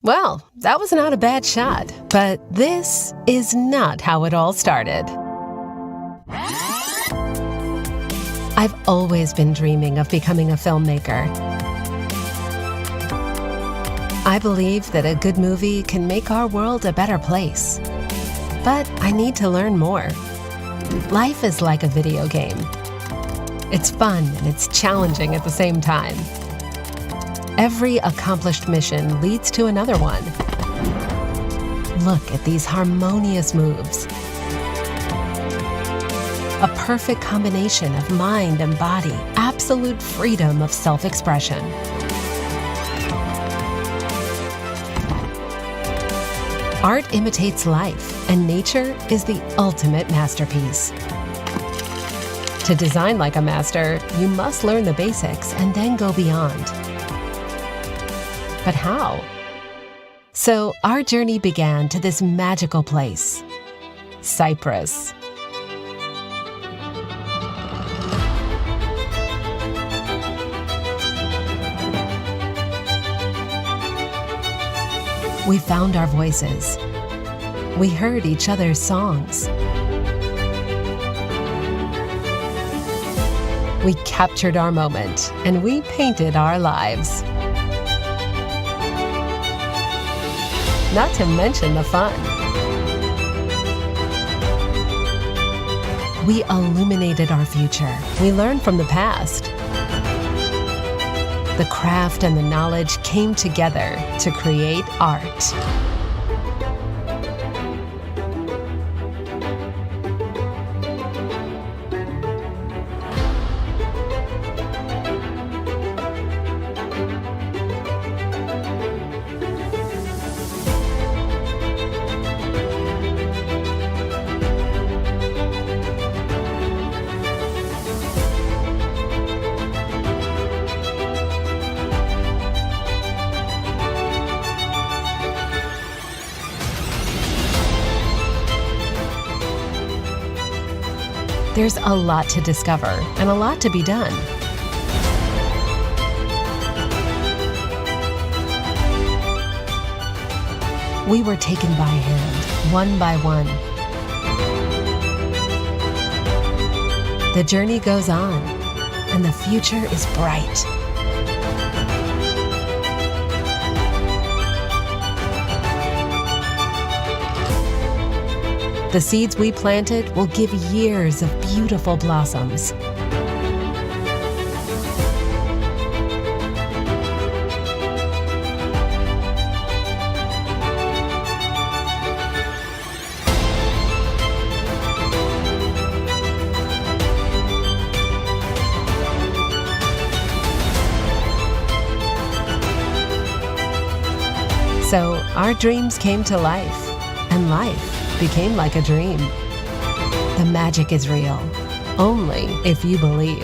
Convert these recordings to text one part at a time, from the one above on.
Well, that was not a bad shot, but this is not how it all started. I've always been dreaming of becoming a filmmaker. I believe that a good movie can make our world a better place. But I need to learn more. Life is like a video game. It's fun and it's challenging at the same time. Every accomplished mission leads to another one. Look at these harmonious moves. A perfect combination of mind and body, absolute freedom of self-expression. Art imitates life, and nature is the ultimate masterpiece. To design like a master, you must learn the basics and then go beyond. But how? So our journey began to this magical place, Cyprus. We found our voices. We heard each other's songs. We captured our moment, and we painted our lives. Not to mention the fun. We illuminated our future. We learned from the past. The craft and the knowledge came together to create art. There's a lot to discover and a lot to be done. We were taken by hand, one by one. The journey goes on, and the future is bright. The seeds we planted will give years of beautiful blossoms. So our dreams came to life, and life became like a dream. The magic is real, only if you believe.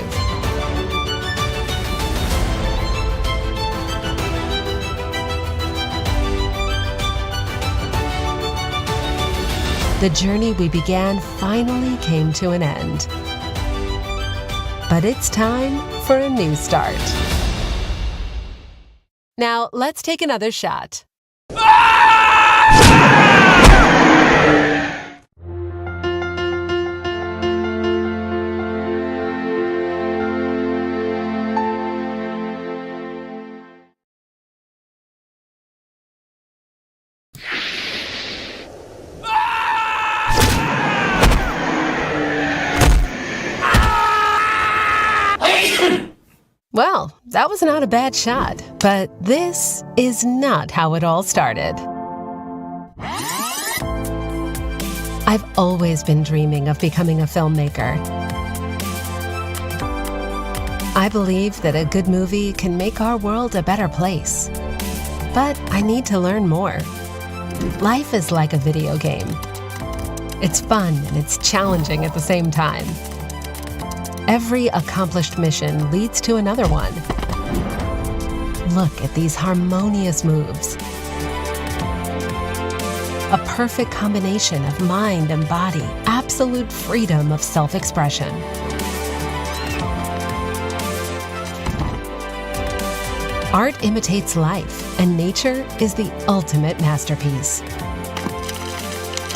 The journey we began finally came to an end. But it's time for a new start. Now, let's take another shot. Well, that was not a bad shot, but this is not how it all started. I've always been dreaming of becoming a filmmaker. I believe that a good movie can make our world a better place. But I need to learn more. Life is like a video game. It's fun and it's challenging at the same time. Every accomplished mission leads to another one. Look at these harmonious moves. A perfect combination of mind and body, absolute freedom of self-expression. Art imitates life, and nature is the ultimate masterpiece.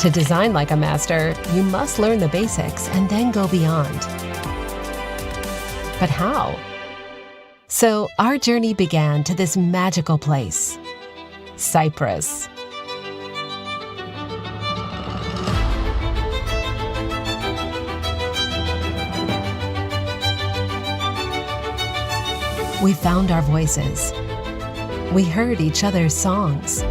To design like a master, you must learn the basics and then go beyond. But how? So our journey began to this magical place, Cyprus. We found our voices. We heard each other's songs.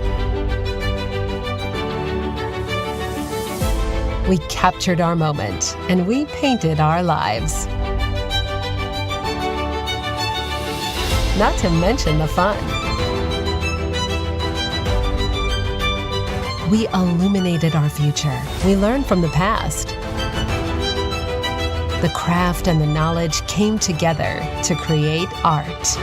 We captured our moment, and we painted our lives. Not to mention the fun. We illuminated our future. We learned from the past. The craft and the knowledge came together to create art.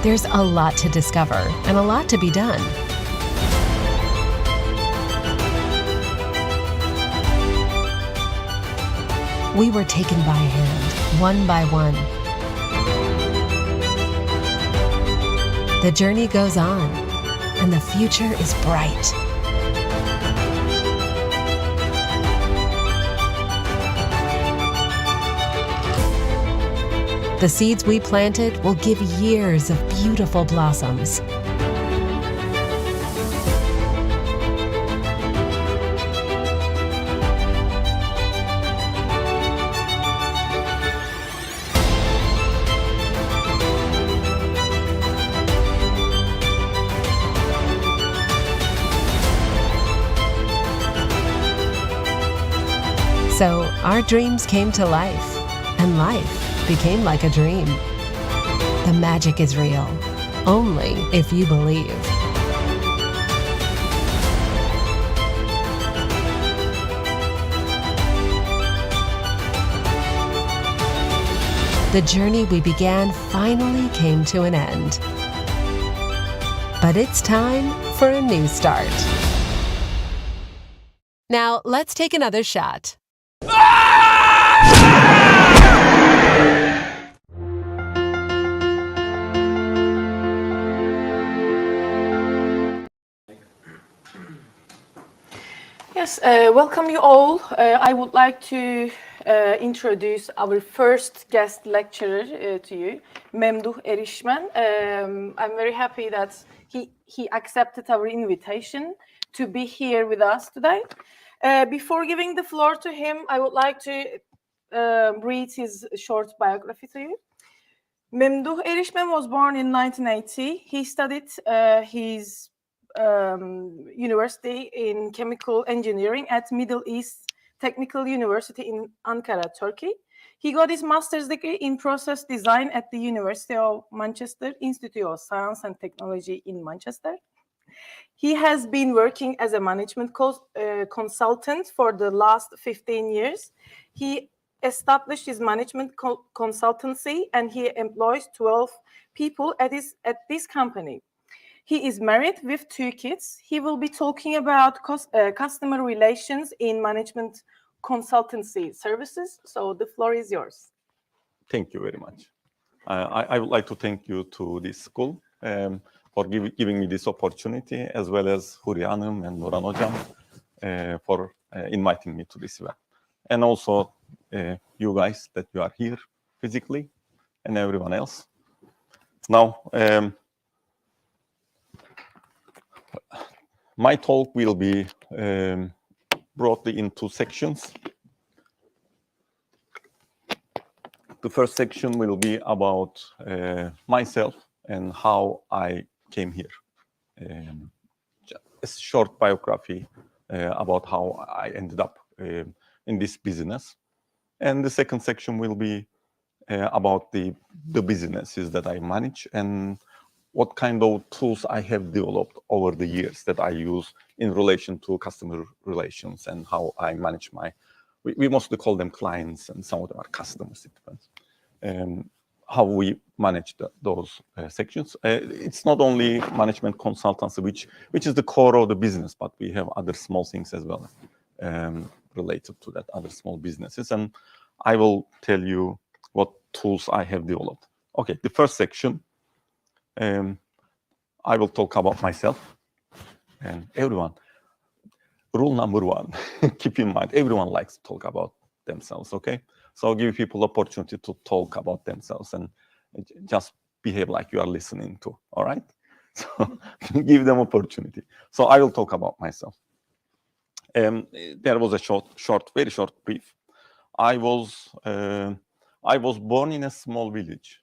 There's a lot to discover and a lot to be done. We were taken by hand, one by one. The journey goes on, and the future is bright. The seeds we planted will give years of beautiful blossoms. So our dreams came to life, and life became like a dream. The magic is real, only if you believe. The journey we began finally came to an end. But it's time for a new start. Now, let's take another shot. Yes, welcome you all. I would like to introduce our first guest lecturer to you, Memduh Erişmen. I'm very happy that he accepted our invitation to be here with us today. Before giving the floor to him, I would like to read his short biography to you. Memduh Erişmen was born in 1980. He studied his university in chemical engineering at Middle East Technical University in Ankara, Turkey. He got his master's degree in process design at the University of Manchester Institute of Science and Technology in Manchester. He has been working as a management consultant for the last 15 years. He established his management consultancy, and he employs 12 people at this company. He is married with 2 kids. He will be talking about customer relations in Management Consultancy Services. So the floor is yours. Thank you very much. I would like to thank you to this school for giving me this opportunity, as well as Huriye Hanım and Nuran Hocam for inviting me to this event. And also you guys that you are here physically, and everyone else. Now, my talk will be broadly in 2 sections. The first section will be about myself and how I came here. A short biography about how I ended up in this business. And the second section will be about the businesses that I manage and what kind of tools I have developed over the years that I use in relation to customer relations and how I manage we mostly call them clients and some of them are customers, it depends. How we manage those sections. It's not only management consultancy, which is the core of the business, but we have other small things as well related to that, other small businesses. And I will tell you what tools I have developed. Okay, the first section, I will talk about myself and everyone. Rule number one, keep in mind, everyone likes to talk about themselves, okay? So I'll give people opportunity to talk about themselves and just behave like you are listening to, all right? So give them opportunity. So I will talk about myself. There was a very short brief. I was born in a small village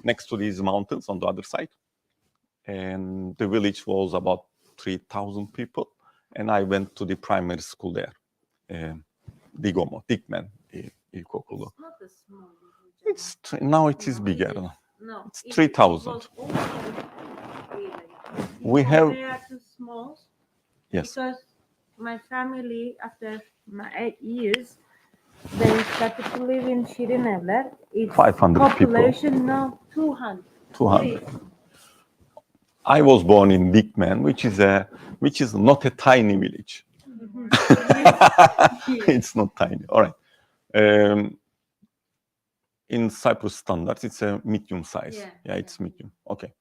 next to these mountains on the other side. And the village was about 3,000 people. And I went to the primary school there, Dikmen İlkokulu. It's not a small village. Now it is bigger. No, it's 3,000. We have. They are too small. Yes. Because my family, after my 8 years, they started to live in Şirinevler. It's 500 population people. now 200. 200. I was born in Dikmen, which is not a tiny village. It's not tiny. All right. In Cyprus standards, it's a medium size. Yeah, it's medium. Okay.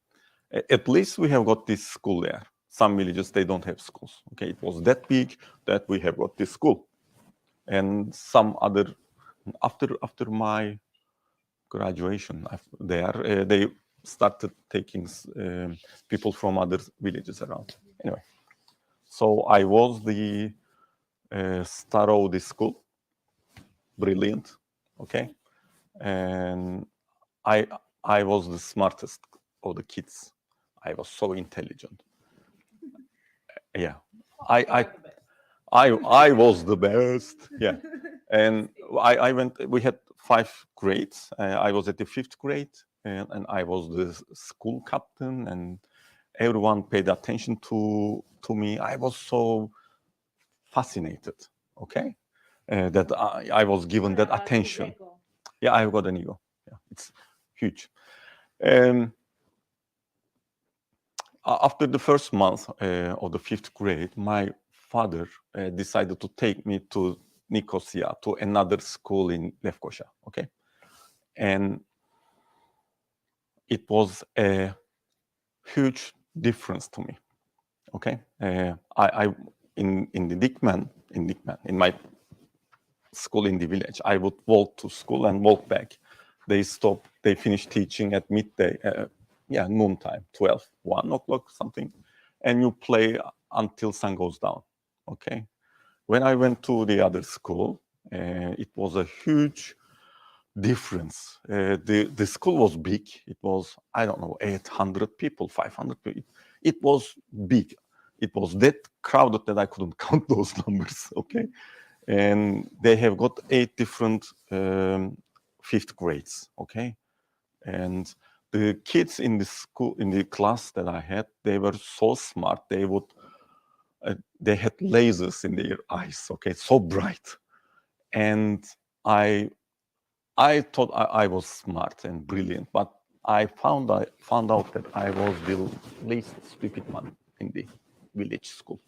At least we have got this school there. Some villages, they don't have schools. Okay, it was that big that we have got this school. And some other, after my graduation there, they started taking people from other villages around. Anyway, so I was the star of the school, brilliant, okay, and I was the smartest of the kids. I was so intelligent. Yeah, I was the best. Yeah, and I went. We had 5 grades. I was at the 5th grade. And I was the school captain, and everyone paid attention to me. I was so fascinated, okay, that I was given that attention. Yeah, I've got an ego. Yeah, it's huge. After the first month of the 5th grade, my father decided to take me to Nicosia, to another school in Lefkoşa, okay, and it was a huge difference to me. Okay, I in the Dikmen, in my school in the village, I would walk to school and walk back. They finished teaching at midday, noontime, 12, 1 o'clock, something, and you play until sun goes down. Okay, when I went to the other school, it was a huge difference. The school was big. It was, I don't know, 800 people, 500 people. It was big. It was that crowded that I couldn't count those numbers, okay? And they have got 8 different 5th grades, okay? And the kids in the school, in the class that I had, they were so smart. They had lasers in their eyes, okay? So bright. And I thought I was smart and brilliant, but I found out that I was the least stupid one in the village school.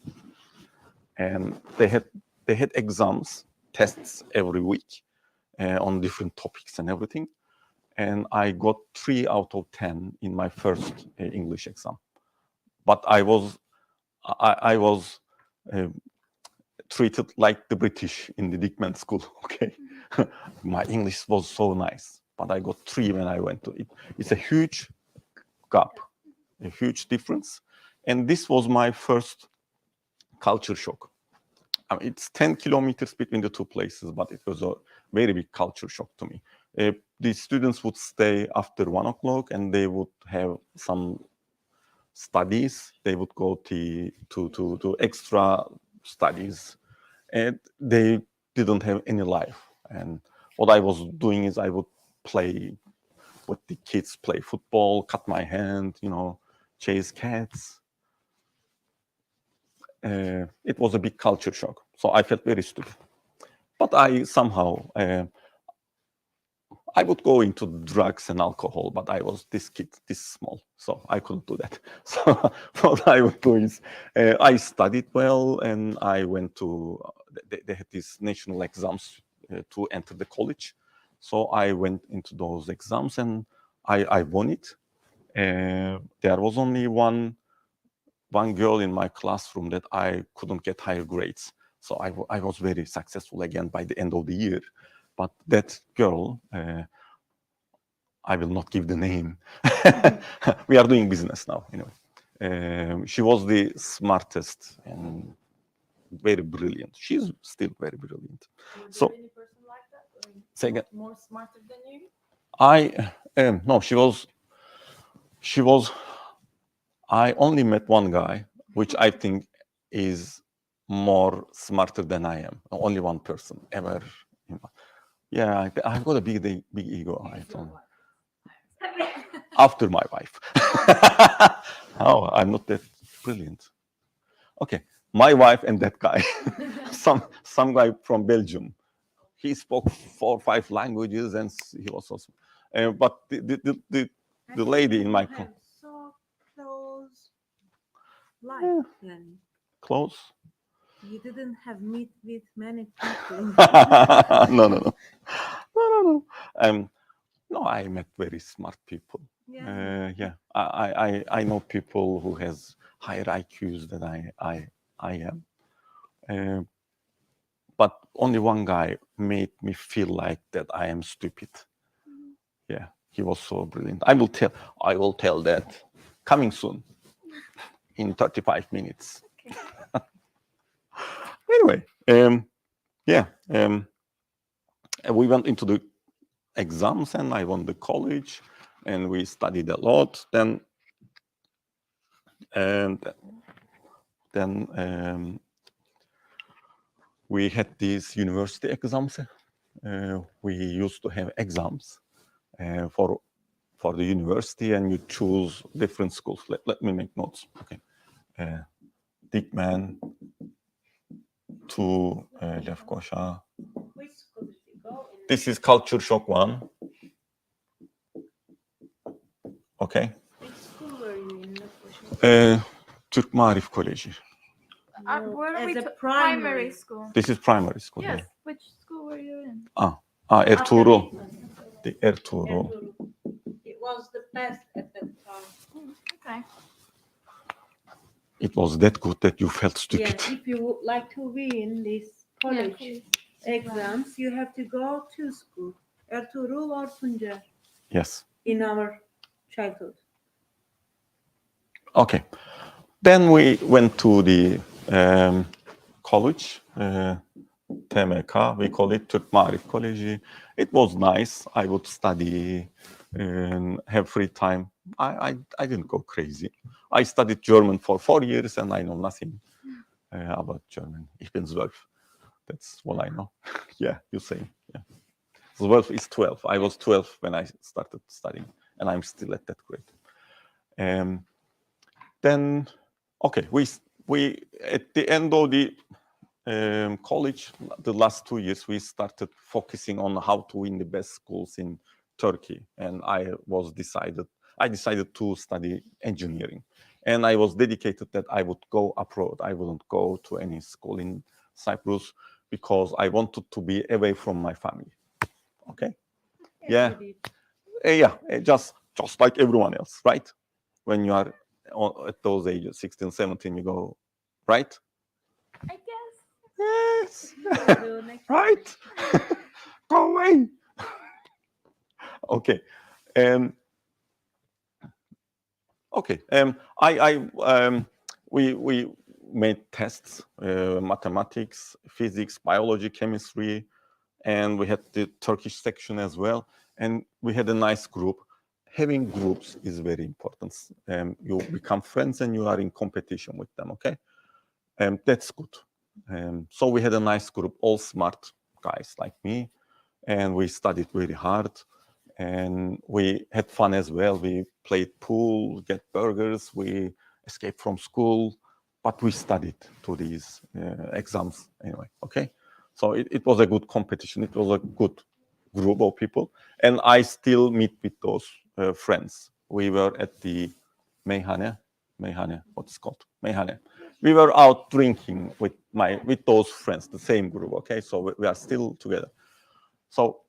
And they had exams, tests every week on different topics and everything. And I got 3 out of 10 in my first English exam. But I was treated like the British in the Dikmen school, okay? My English was so nice, but I got 3 when I went to it. It's a huge gap, a huge difference. And this was my first culture shock. I mean, it's 10 kilometers between the 2 places, but it was a very big culture shock to me. The students would stay after 1 o'clock and they would have some studies. They would go to extra studies, and they didn't have any life. And what I was doing is I would play with the kids, play football, cut my hand, chase cats. It was a big culture shock. So I felt very stupid. But I somehow, I would go into drugs and alcohol, but I was this kid, this small, so I couldn't do that. So what I would do is I studied well, and I went to, they had these national exams to enter the college. So I went into those exams, and I won it. There was only one girl in my classroom that I couldn't get higher grades. So I was very successful again by the end of the year. But that girl, I will not give the name. We are doing business now, anyway. She was the smartest and very brilliant. She's still very brilliant. Was So, there any person like that? Or say again. more smarter than you? No, she was, I only met one guy, which I think is more smarter than I am. Only one person ever. Yeah, I've got a big ego. I don't. After my wife. Oh, I'm not that brilliant. Okay, my wife and that guy, some guy from Belgium. He spoke 4 or 5 languages, and he was also. But the lady in my so close life then. Close. You didn't have meet with many people. No. No, I met very smart people. Yeah. I know people who has higher IQs than I am. But only one guy made me feel like that I am stupid. Yeah, he was so brilliant. I will tell that coming soon in 35 minutes. Anyway, we went into the exams, and I won the college, and we studied a lot. Then we had these university exams. We used to have exams for the university, and you choose different schools. Let me make notes. Okay, Dikmen to Lefkoşa. Which school did you go in? This is Culture Shock 1. Okay. Which school were you in? Türk Marif Koleji. Where are as we a primary primary. school? This is primary school. Yes. Yeah. Which school were you in? Ertuğrul. The Ertuğrul. It was the best at that time. Okay. It was that good that you felt stupid. Yeah, if you would like to win this college exams, you have to go to school, Ertuğrul or Tuncer, Yes. in our childhood. Okay. Then we went to the college, TMK, we call it Türk Marif Koleji. It was nice. I would study and have free time. I didn't go crazy. I studied German for 4 years, and I know nothing about German. Ich bin 12. That's what I know. Yeah, you say. Yeah. 12 is 12. I was 12 when I started studying, and I'm still at that grade. Then, okay, we at the end of the college, the last 2 years, we started focusing on how to win the best schools in Turkey, and I decided to study engineering, and I was dedicated that I would go abroad. I wouldn't go to any school in Cyprus because I wanted to be away from my family. Okay. Yeah. Just like everyone else, right? When you are at those ages, 16, 17, you go, right? I guess. Yes. Right. Go away. Okay. Okay. We made tests, mathematics, physics, biology, chemistry, and we had the Turkish section as well. And we had a nice group. Having groups is very important. You become friends and you are in competition with them, okay? That's good. So we had a nice group, all smart guys like me. and we studied very hard, and we had fun as well. We played pool, get burgers, we escaped from school, but we studied to these exams anyway, okay? So it was a good competition. It was a good group of people, and I still meet with those friends. We were at the meyhane, what's it called? Meyhane. We were out drinking with those friends, the same group, okay? So we are still together. So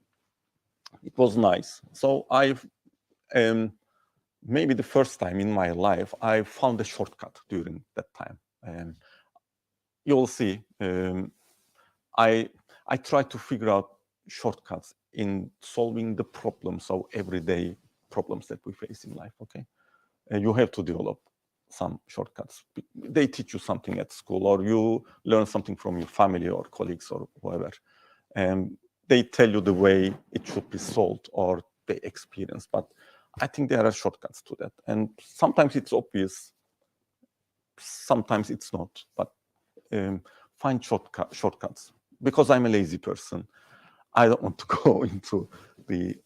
it was nice. So I've, maybe the first time in my life, I found a shortcut during that time. And you'll see, I try to figure out shortcuts in solving the problems of everyday problems that we face in life, okay? And you have to develop some shortcuts. They teach you something at school, or you learn something from your family or colleagues or whoever. And they tell you the way it should be solved, or they experience. But I think there are shortcuts to that. And sometimes it's obvious, sometimes it's not. But find shortcuts. Because I'm a lazy person, I don't want to go into the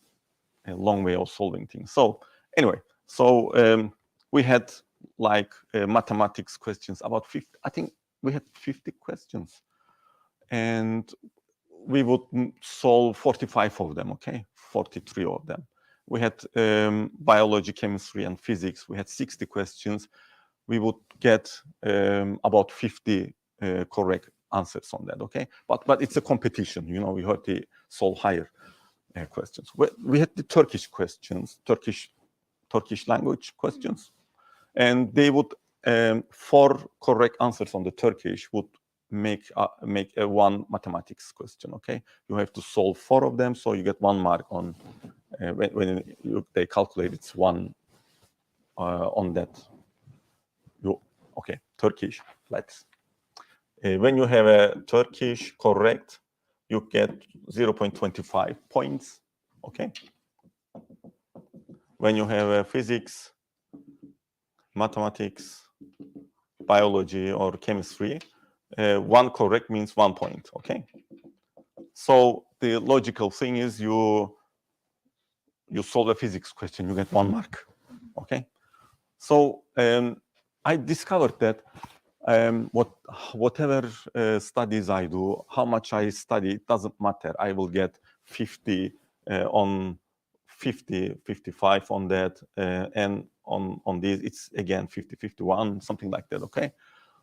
long way of solving things. So anyway, so we had like mathematics questions, about 50, I think we had 50 questions. And we would solve 45 of them, okay? 43 of them. We had biology, chemistry, and physics. We had 60 questions. We would get about 50 correct answers on that, okay? But it's a competition, you know, we have to solve higher questions. We had the Turkish questions, Turkish language questions, and they would, 4 correct answers on the Turkish would make a 1 mathematics question, okay? You have to solve 4 of them, so you get 1 mark on, when they calculate it's 1 on that. Okay, Turkish, let's. When you have a Turkish correct, you get 0.25 points, okay? When you have a physics, mathematics, biology, or chemistry, 1 correct means 1 point, okay? So the logical thing is you solve a physics question, you get 1 mark, okay? So I discovered that whatever studies I do, how much I study, it doesn't matter. I will get 50 on 50, 55 on that, and on these, it's again 50, 51, something like that, okay?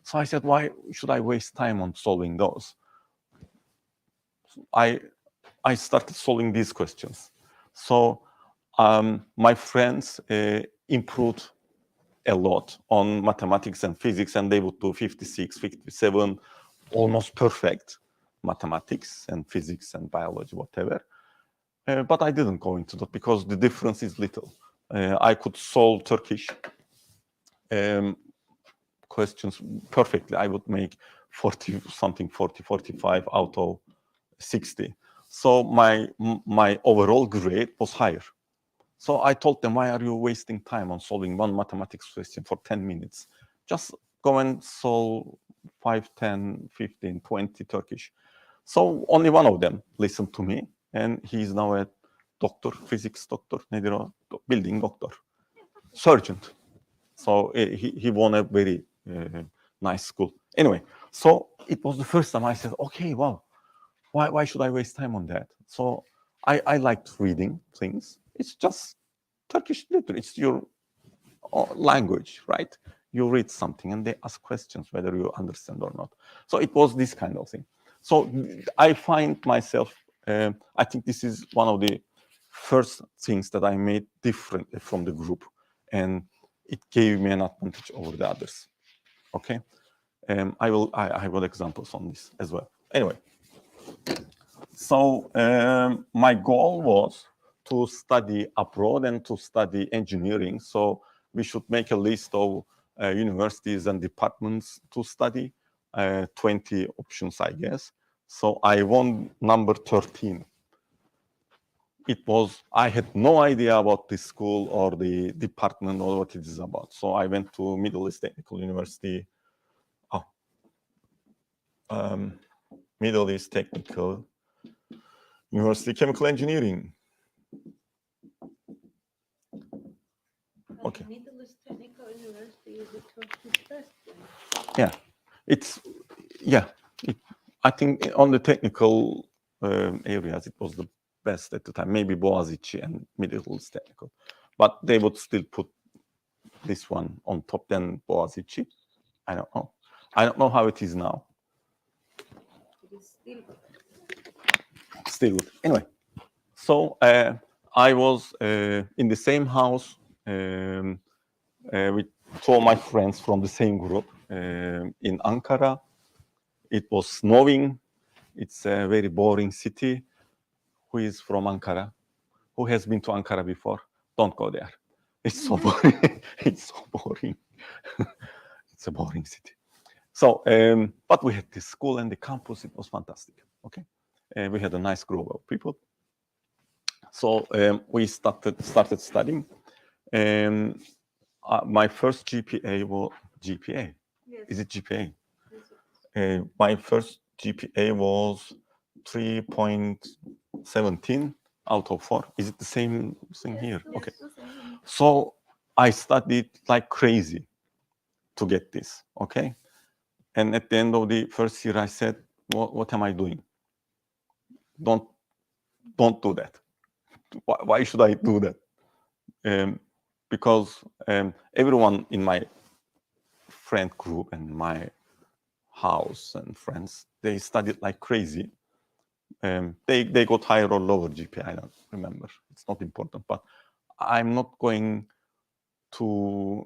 So I said, why should I waste time on solving those? I started solving these questions. So my friends improved a lot on mathematics and physics, and they would do 56, 57, almost perfect mathematics and physics and biology, whatever. But I didn't go into that because the difference is little. I could solve Turkish questions perfectly. I would make 40 something, 40, 45 out of 60. So my overall grade was higher. So I told them, why are you wasting time on solving 1 mathematics question for 10 minutes? Just go and solve 5, 10, 15, 20 Turkish. So only one of them listened to me, and he's now a doctor, physics doctor, nedir o? Building doctor, surgeon. So he won a very nice school. Anyway, so it was the first time I said, okay, wow, why should I waste time on that? So I liked reading things. It's just Turkish literature. It's your language, right? You read something and they ask questions whether you understand or not. So it was this kind of thing. So I find myself, I think this is one of the first things that I made different from the group. And it gave me an advantage over the others. Okay? I have examples on this as well. Anyway. So my goal was to study abroad and to study engineering. So we should make a list of universities and departments to study, 20 options, I guess. So I won number 13. I had no idea about the school or the department or what it is about. So I went to Middle East Technical University. Middle East Technical University Chemical Engineering. Okay. Middle East Technical University is the Turkish best. Yeah, I think on the technical areas, it was the best at the time. Maybe Boğaziçi and Middle East Technical, but they would still put this one on top than Boğaziçi. I don't know. I don't know how it is now. It is Still good. Anyway, so I was in the same house with two of my friends from the same group in Ankara. It was snowing. It's a very boring city. Who is from Ankara? Who has been to Ankara before? Don't go there. It's so boring. It's so boring. It's a boring city. So, but we had this school and the campus. It was fantastic. Okay, we had a nice group of people. So we started studying. My first GPA was GPA. Yes. Is it GPA? My first GPA was 3.17 out of 4. Is it the same thing here? Yes, Okay. the same. So I studied like crazy to get this. Okay. And at the end of the first year, I said, "What am I doing? Don't do that. Why should I do that?" Because everyone in my friend group and my house and friends, they studied like crazy. They got higher or lower GPA, I don't remember. It's not important, but I'm not going to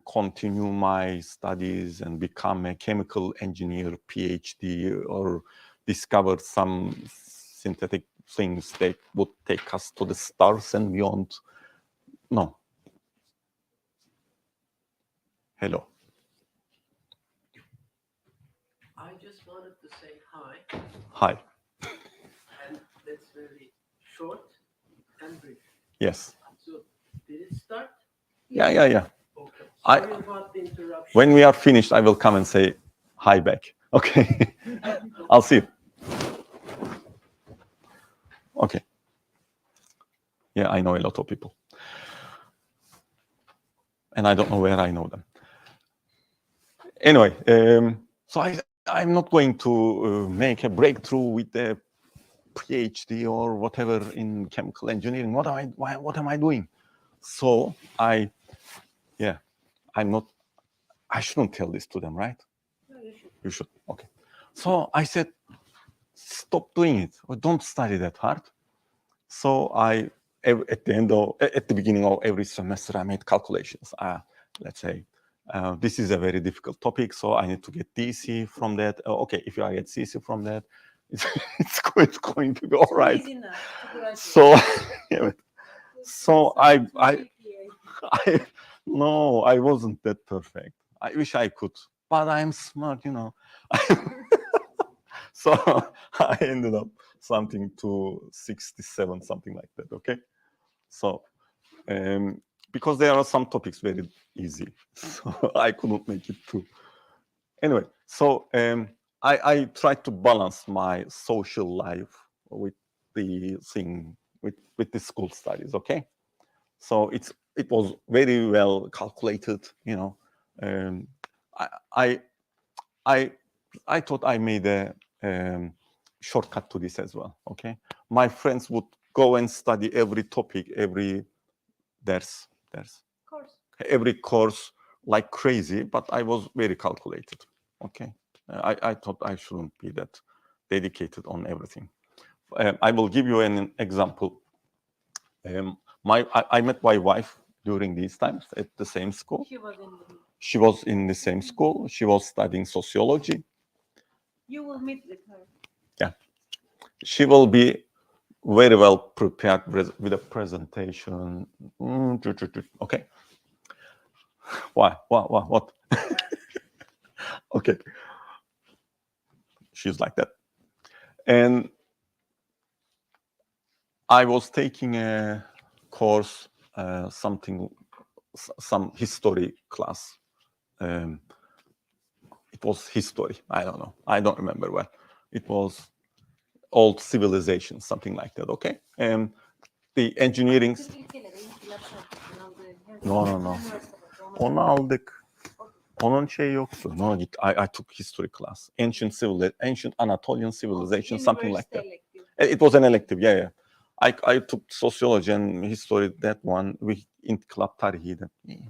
continue my studies and become a chemical engineer, PhD, or discover some synthetic things that would take us to the stars and beyond. No. Hello. I just wanted to say hi, Hi. and that's very short and brief. Yes. So, did it start? Yeah. Okay. I- Sorry about the interruption. When we are finished, I will come and say hi back. Okay. I'll see you. Okay. Yeah, I know a lot of people. And I don't know where I know them. Anyway, so I'm not going to make a breakthrough with a PhD or whatever in chemical engineering. What am I doing? So I shouldn't tell this to them, right? No, you should. You should. Okay. So I said, stop doing it, or don't study that hard. So at the beginning of every semester, I made calculations. Let's say this is a very difficult topic, so I need to get DC from that. Okay, if I get CC from that, it's going to be all right. Easy enough to graduate. So, I GPA. no, I wasn't that perfect. I wish I could, but I'm smart, you know. So I ended up something to 67, something like that. Okay. So because there are some topics very easy, so I couldn't make it through. Anyway, so I tried to balance my social life with the thing with the school studies. Okay. So it was very well calculated, you know. I thought I made a shortcut to this as well. Okay, my friends would go and study every topic, every every course like crazy, but I was very calculated. Okay, I thought I shouldn't be that dedicated on everything. I will give you an example. I met my wife during these times at the same school. She was in the same school. She was studying sociology. You will meet with her. Yeah. She will be very well prepared with a presentation. Okay. Why? What? Okay. She's like that. And I was taking a course, some history class. It was history. I don't know. I don't remember well. It was old civilizations, something like that, okay? The engineering... No. Onu aldık. Onun şey yoktu. No, I took history class. Ancient Anatolian civilization, something like that. It was an elective, yeah. I took sociology and history, that one. We İnkılap tarihi.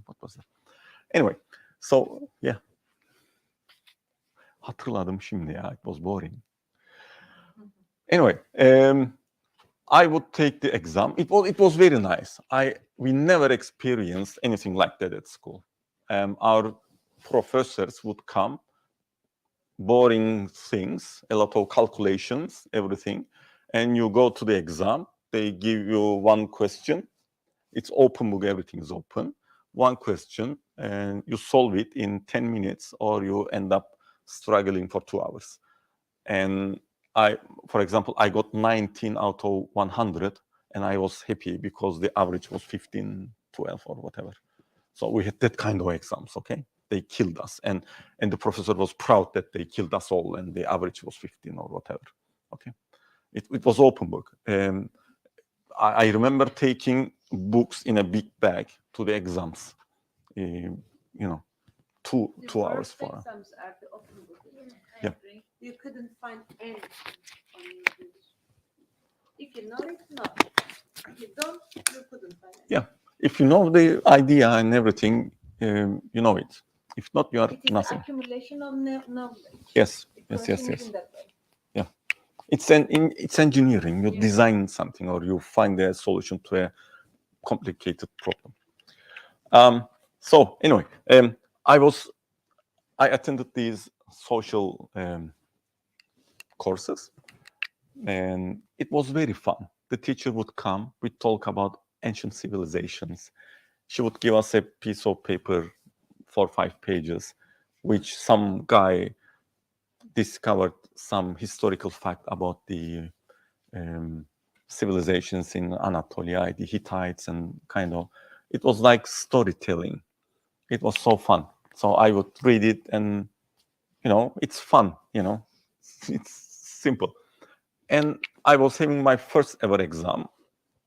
What was that? Anyway, so yeah. Hatırladım şimdi ya. It was boring. Anyway, I would take the exam. It was very nice. We never experienced anything like that at school. Our professors would come, boring things, a lot of calculations, everything, and you go to the exam. They give you one question. It's open book, everything is open. One question, and you solve it in 10 minutes, or you end up struggling for 2 hours. And for example, I got 19 out of 100, and I was happy because the average was 15, 12, or whatever. So we had that kind of exams, okay? They killed us, and the professor was proud that they killed us all, and the average was 15 or whatever, okay? It was open book. I remember taking books in a big bag to the exams, two hours for. Exams are the open book. Yeah. You couldn't find anything on your books. If you know it, no. If you don't, you couldn't find it. Yeah. If you know the idea and everything, you know it. If not, you are It is nothing. accumulation of knowledge. Yes. The Yes. question is in that way. Yeah. It's engineering. You design something, or you find a solution to a complicated problem. So anyway, I attended these social courses, and it was very fun. The teacher would come, we'd talk about ancient civilizations. She would give us a piece of paper, 4 or 5 pages, which some guy discovered some historical fact about the civilizations in Anatolia, the Hittites, and kind of, it was like storytelling. It was so fun. So I would read it, and it's fun, it's simple. And I was having my first ever exam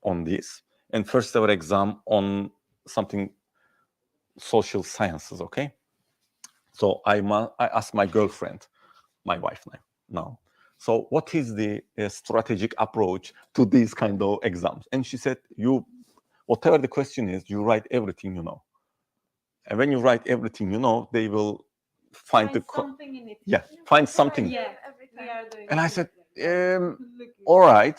on this, and first ever exam on something social sciences, okay? So I asked my girlfriend, my wife now, so what is the strategic approach to these kind of exams? And she said, whatever the question is, you write everything you know. And when you write everything you know, they will find something in it. Yeah, find something. Yeah, we are doing And I it. said, all right.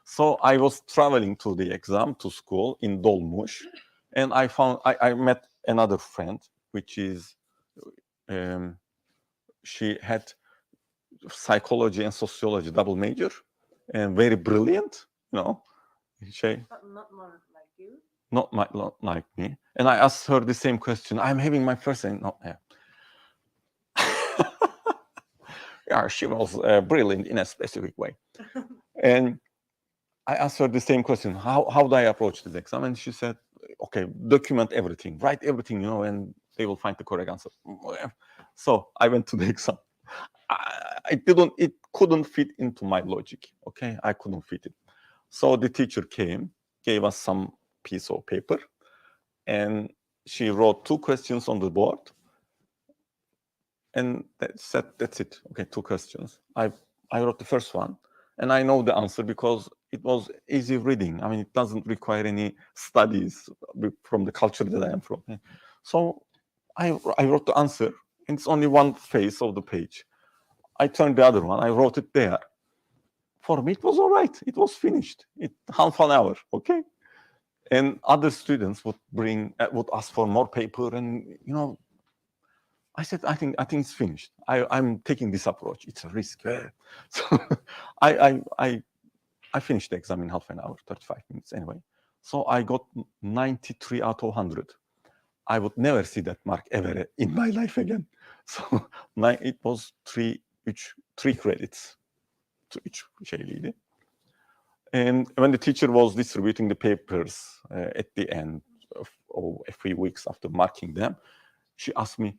So I was traveling to the exam, to school in Dolmuş, and I met another friend, which is, she had psychology and sociology double major, and very brilliant, She, But not more like you. not like me. And I asked her the same question. I'm having my first, yeah, she was brilliant in a specific way. And I asked her the same question. How do I approach this exam? And she said, okay, document everything, write everything, and they will find the correct answer. So I went to the exam. It couldn't fit into my logic, okay? I couldn't fit it. So the teacher came, gave us some piece of paper, and she wrote 2 questions on the board, and said, that's it. Okay, 2 questions. I wrote the first one, and I know the answer because it was easy reading. I mean, it doesn't require any studies from the culture that I am from. So I wrote the answer, and it's only one face of the page. I turned the other one, I wrote it there. For me, it was all right. It was finished. Half an hour, okay? And other students would ask for more paper, and I said, I think it's finished. I'm taking this approach. It's a risk. So I finished the exam in half an hour, 35 minutes anyway. So I got 93 out of 100. I would never see that mark ever in my life again. So it was 3 credits to each şeyliydi. And when the teacher was distributing the papers at the end of a few weeks after marking them, she asked me,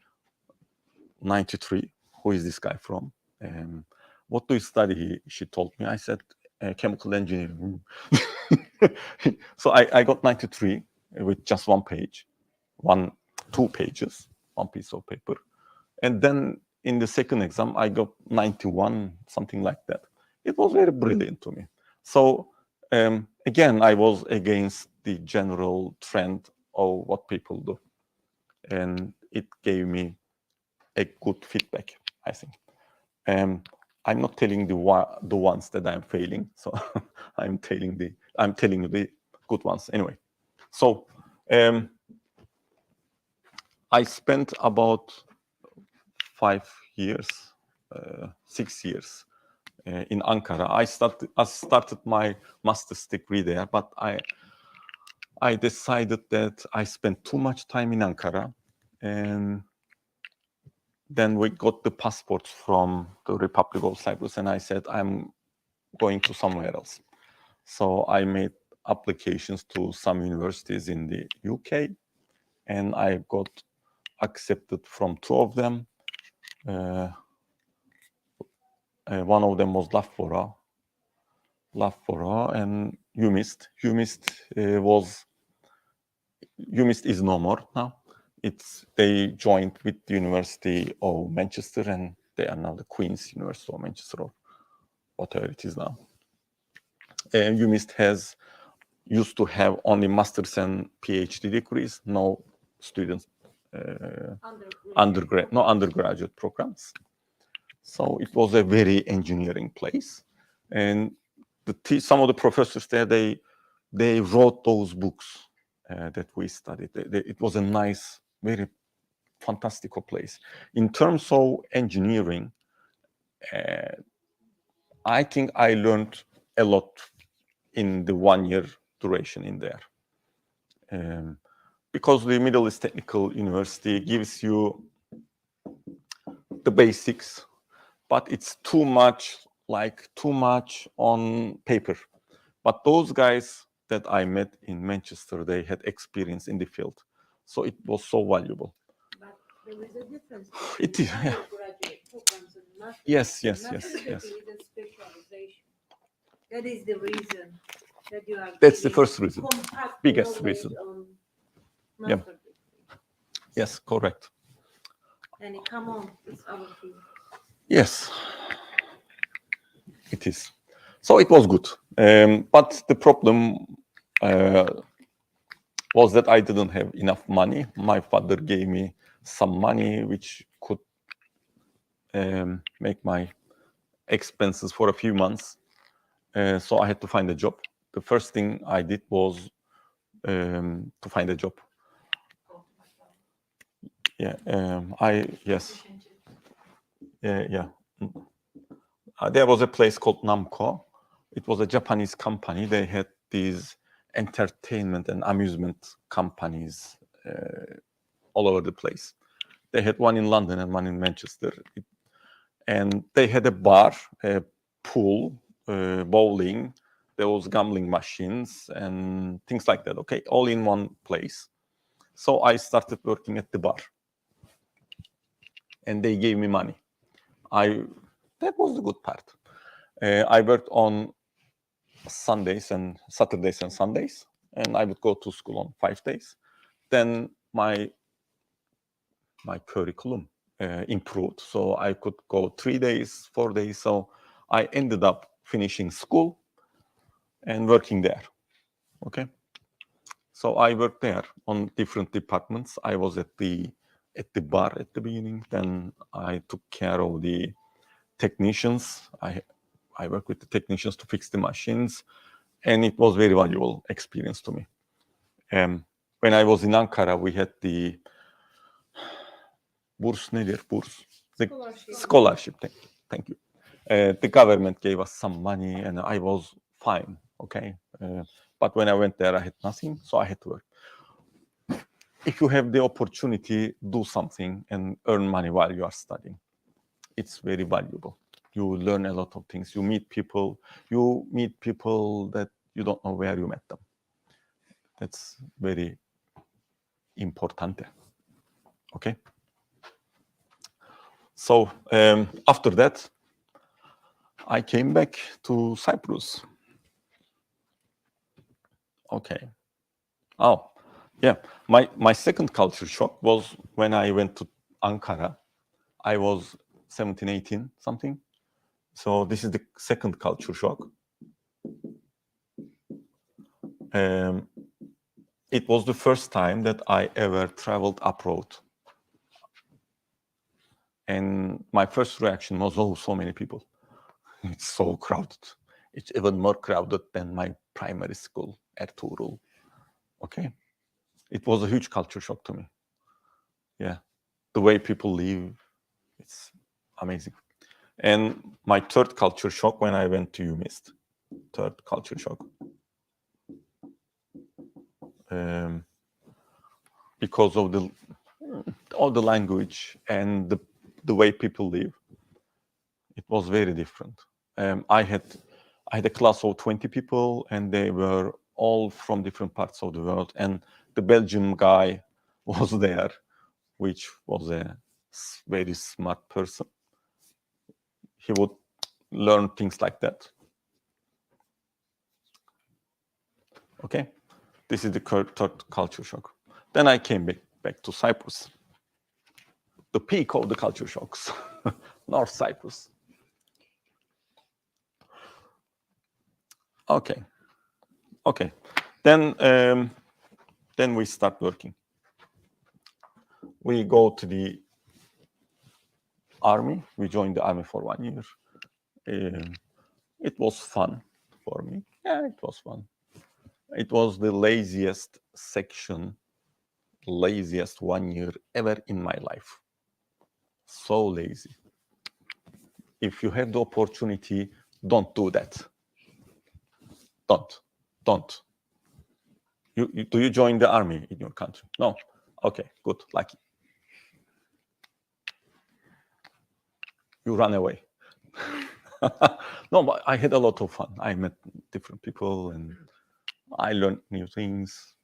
93, who is this guy from? what do you study? She told me. I said, chemical engineering. So I got 93 with just 1 page, 2 pages, 1 piece of paper. And then in the second exam, I got 91, something like that. It was very brilliant to me. So again, I was against the general trend of what people do. And it gave me a good feedback, I think. I'm not telling the ones that I'm failing, so I'm telling you the good ones anyway. So I spent about 5 years, 6 years in Ankara. I started my master's degree there, but I decided that I spent too much time in Ankara, and then we got the passports from the Republic of Cyprus, and I said, I'm going to somewhere else. So I made applications to some universities in the UK, and I got accepted from 2 of them. One of them was Loughborough, and UMIST. UMIST is no more now. They joined with the University of Manchester, and they are now the Queen's University of Manchester, or whatever it is now. UMIST used to have only master's and PhD degrees, no students, undergraduate programs. So it was a very engineering place, and some of the professors there, they wrote those books that we studied. It was a nice, very fantastic place. In terms of engineering, I think I learned a lot in the 1 year duration in there. Because the Middle East Technical University gives you the basics, but it's too much on paper. But those guys that I met in Manchester, they had experience in the field. So it was so valuable. But there is a difference. It is, yeah. Undergraduate programs and master's. Yes. Master's degree is a specialization. That is the reason that you are. That's the first reason, compact biggest knowledge reason. on Yeah. master's degree. Yes, correct. And come on, it's our field. Yes, it is. So it was good. But the problem was that I didn't have enough money. My father gave me some money which could make my expenses for a few months. So I had to find a job. The first thing I did was to find a job. Yeah, there was a place called Namco. It was a Japanese company. They had these entertainment and amusement companies all over the place. They had one in London and one in Manchester. And they had a bar, a pool, bowling, there was gambling machines and things like that, okay, all in one place. So I started working at the bar. And they gave me money. That was the good part. I worked on Sundays and Saturdays and Sundays, and I would go to school on 5 days. Then my curriculum improved, so I could go 3 days, 4 days. So I ended up finishing school and working there. Okay. So I worked there on different departments. I was at the bar at the beginning. Then I took care of the technicians. I worked with the technicians to fix the machines, and it was very valuable experience to me. When I was in Ankara, we had the scholarship. Thank you. The government gave us some money, and I was fine. Okay, but when I went there, I had nothing, so I had to work. If you have the opportunity, do something and earn money while you are studying. It's very valuable. You learn a lot of things. You meet people that you don't know where you met them. That's very important. Okay. So after that, I came back to Cyprus. Okay. Oh, yeah. My second culture shock was when I went to Ankara. I was 17, 18, something. So this is the second culture shock. It was the first time that I ever traveled abroad. And my first reaction was, oh, so many people. It's so crowded. It's even more crowded than my primary school, Ertuğrul. Okay. It was a huge culture shock to me. Yeah. The way people live, it's amazing. And my third culture shock when I went to UMIST. Third culture shock. Because of the language and the way people live, it was very different. I had a class of 20 people, and they were all from different parts of the world. And the Belgian guy was there, which was a very smart person. He would learn things like that. Okay, this is the third culture shock. Then I came back to Cyprus. The peak of the culture shocks, North Cyprus. Okay. Then we start working. We go to the army. We joined the army for 1 year. It was fun for me. Yeah, it was fun. It was the laziest 1 year ever in my life. So lazy. If you have the opportunity, don't do that. Don't. Do you join the army in your country? No. Okay, good, lucky. You run away. No, but I had a lot of fun. I met different people and I learned new things,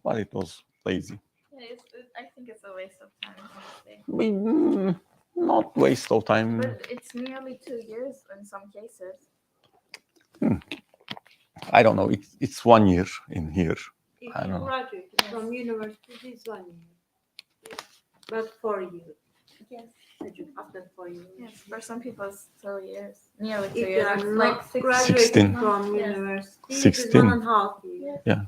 but it was lazy. Yeah, I think it's a waste of time, honestly. Not waste of time. But it's nearly 2 years in some cases. I don't know. It's 1 year in here. If I you don't know. graduate from university, it's 1 year. But 4 years. Yes. After 4 years. Yes, for some people it's 2 years. Nearly 2 If you years. are It's not like graduating 16. from Yes. university, 16. it is 1.5 years. Yeah.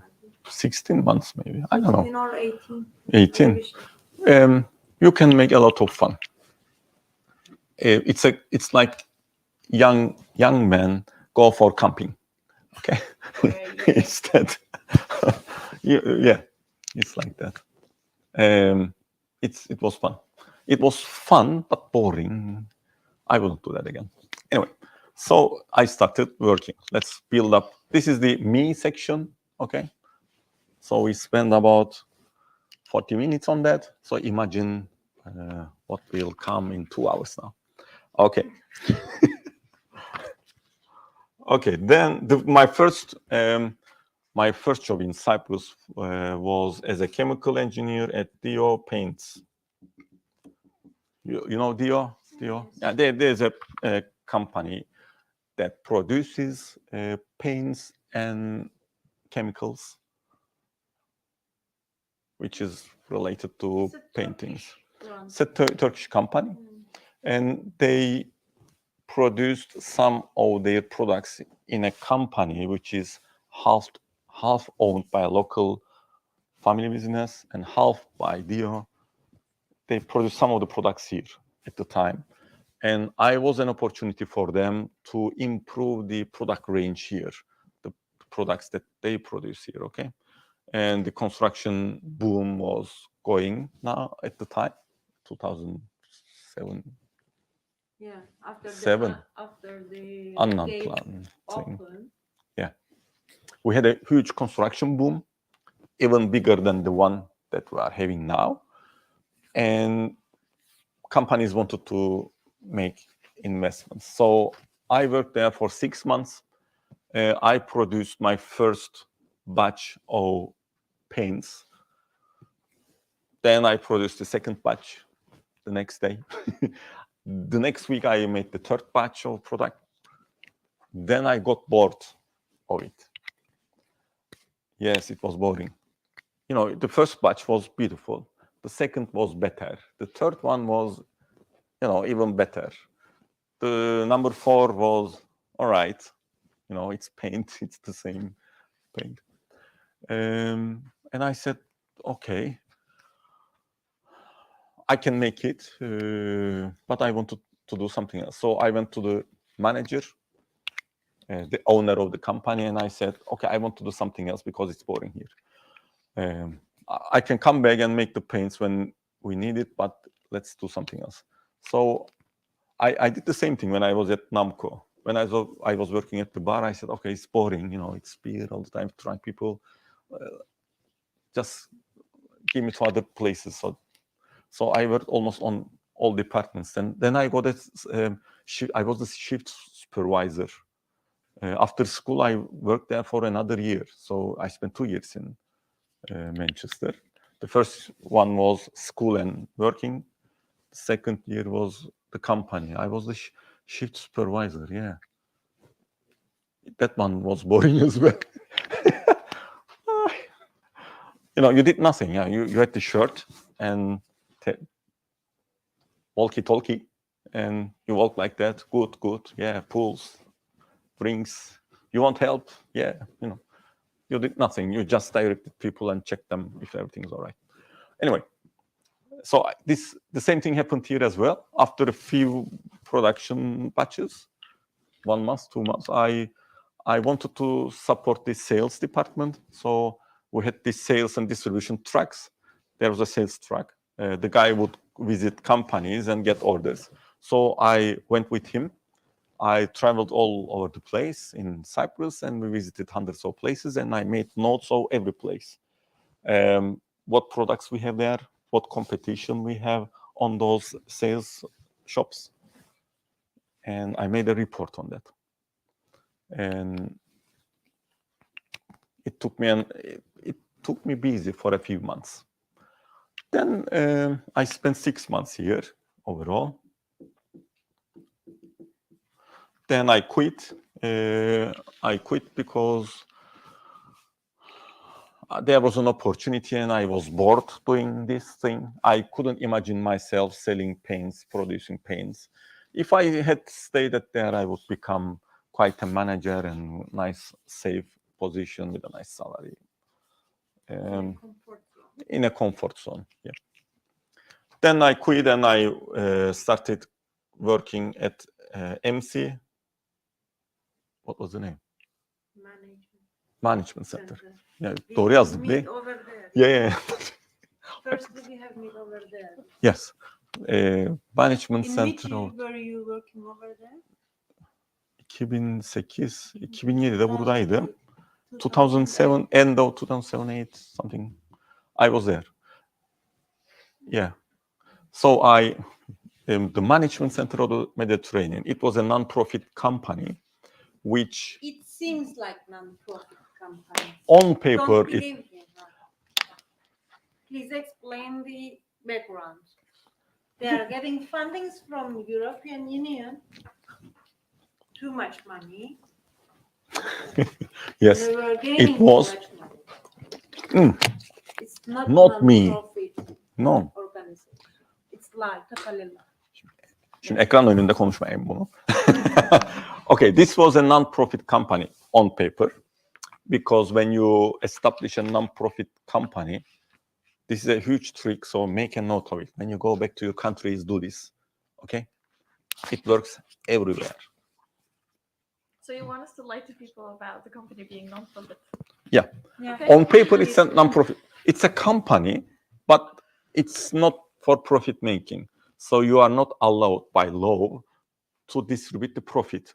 16 months maybe. I don't know. 16 or 18. 18. You can make a lot of fun. It's like young men go for camping. Okay. It's that. Yeah, it's like that. It was fun. It was fun but boring. I wouldn't do that again. Anyway, so I started working. Let's build up. This is the me section. Okay. So we spend about 40 minutes on that. So imagine what will come in 2 hours now. Okay. Okay. Then my first job in Cyprus was as a chemical engineer at Dio Paints. You know Dio? Dio? Yeah, there's a company that produces paints and chemicals, which is related to paintings. It's a Turkish company, and they produced some of their products in a company which is half owned by a local family business and half by Dio. They produced some of the products here at the time. And I was an opportunity for them to improve the product range here, the products that they produce here, okay? And the construction boom was going now at the time, 2007. Yeah, after the Annan gate plan thing. opened. Yeah. We had a huge construction boom, even bigger than the one that we are having now. And companies wanted to make investments. So I worked there for 6 months. I produced my first batch of paints. Then I produced the second batch the next day. The next week, I made the third batch of product. Then I got bored of it. Yes, it was boring. You know, the first batch was beautiful. The second was better. The third one was, you know, even better. The number 4 was all right. You know, it's paint. It's the same paint. And I said, okay, I can make it, but I want to do something else. So I went to the manager, the owner of the company, and I said, okay, I want to do something else because it's boring here. I can come back and make the paints when we need it, but let's do something else. So I did the same thing when I was at Namco. When I was working at the bar, I said, okay, it's boring, you know, it's beer all the time, trying people. Just give me to other places. So I worked almost on all departments. And then I got I was the shift supervisor. After school, I worked there for another year. So I spent 2 years in Manchester. The first one was school and working. The second year was the company. I was the shift supervisor, yeah. That one was boring as well. You know, you did nothing. Yeah, you had the shirt and walkie-talkie, and you walk like that. Good. Yeah, pulls, drinks. You want help? Yeah, you know, you did nothing. You just directed people and checked them if everything's all right. Anyway, so the same thing happened here as well. After a few production batches, 1 month, 2 months, I wanted to support the sales department. So we had the sales and distribution trucks. There was a sales truck. The guy would visit companies and get orders. So I went with him. I traveled all over the place in Cyprus, and we visited hundreds of places, and I made notes of every place. What products we have there, what competition we have on those sales shops. And I made a report on that. And it took me busy for a few months. Then I spent 6 months here overall. Then I quit. I quit because there was an opportunity and I was bored doing this thing. I couldn't imagine myself selling paints, producing paints. If I had stayed there, I would become quite a manager and nice, safe position with a nice salary. In a comfort zone, yeah. Then I quit and I started working at MC. What was the name? Management Center. Yeah, doğru yazdık değil? Over there. Yeah. First, we have meet over there. Yes. Management In which Center. year were you working over there? 2008, 2007'de buradaydım. 2007, end of 2007, something. I was there. Yeah. So the Management Center of the Mediterranean, it was a non-profit company, which It seems like non-profit company. on paper, Don't believe me. No. Please explain the background. They are getting fundings from European Union. Too much money. yes, They were gaining it was. too much money. It's not me. non-profit No. organization. It's lie, totally lie. Şimdi ekran önünde konuşmayayım bunu. Okay, this was a non-profit company on paper, because when you establish a non-profit company, this is a huge trick, so make a note of it. When you go back to your countries, do this, okay? It works everywhere. So you want us to lie to people about the company being non-profit? Yeah. Okay. On paper, it's a non-profit. It's a company, but it's not for profit making. So you are not allowed by law to distribute the profit.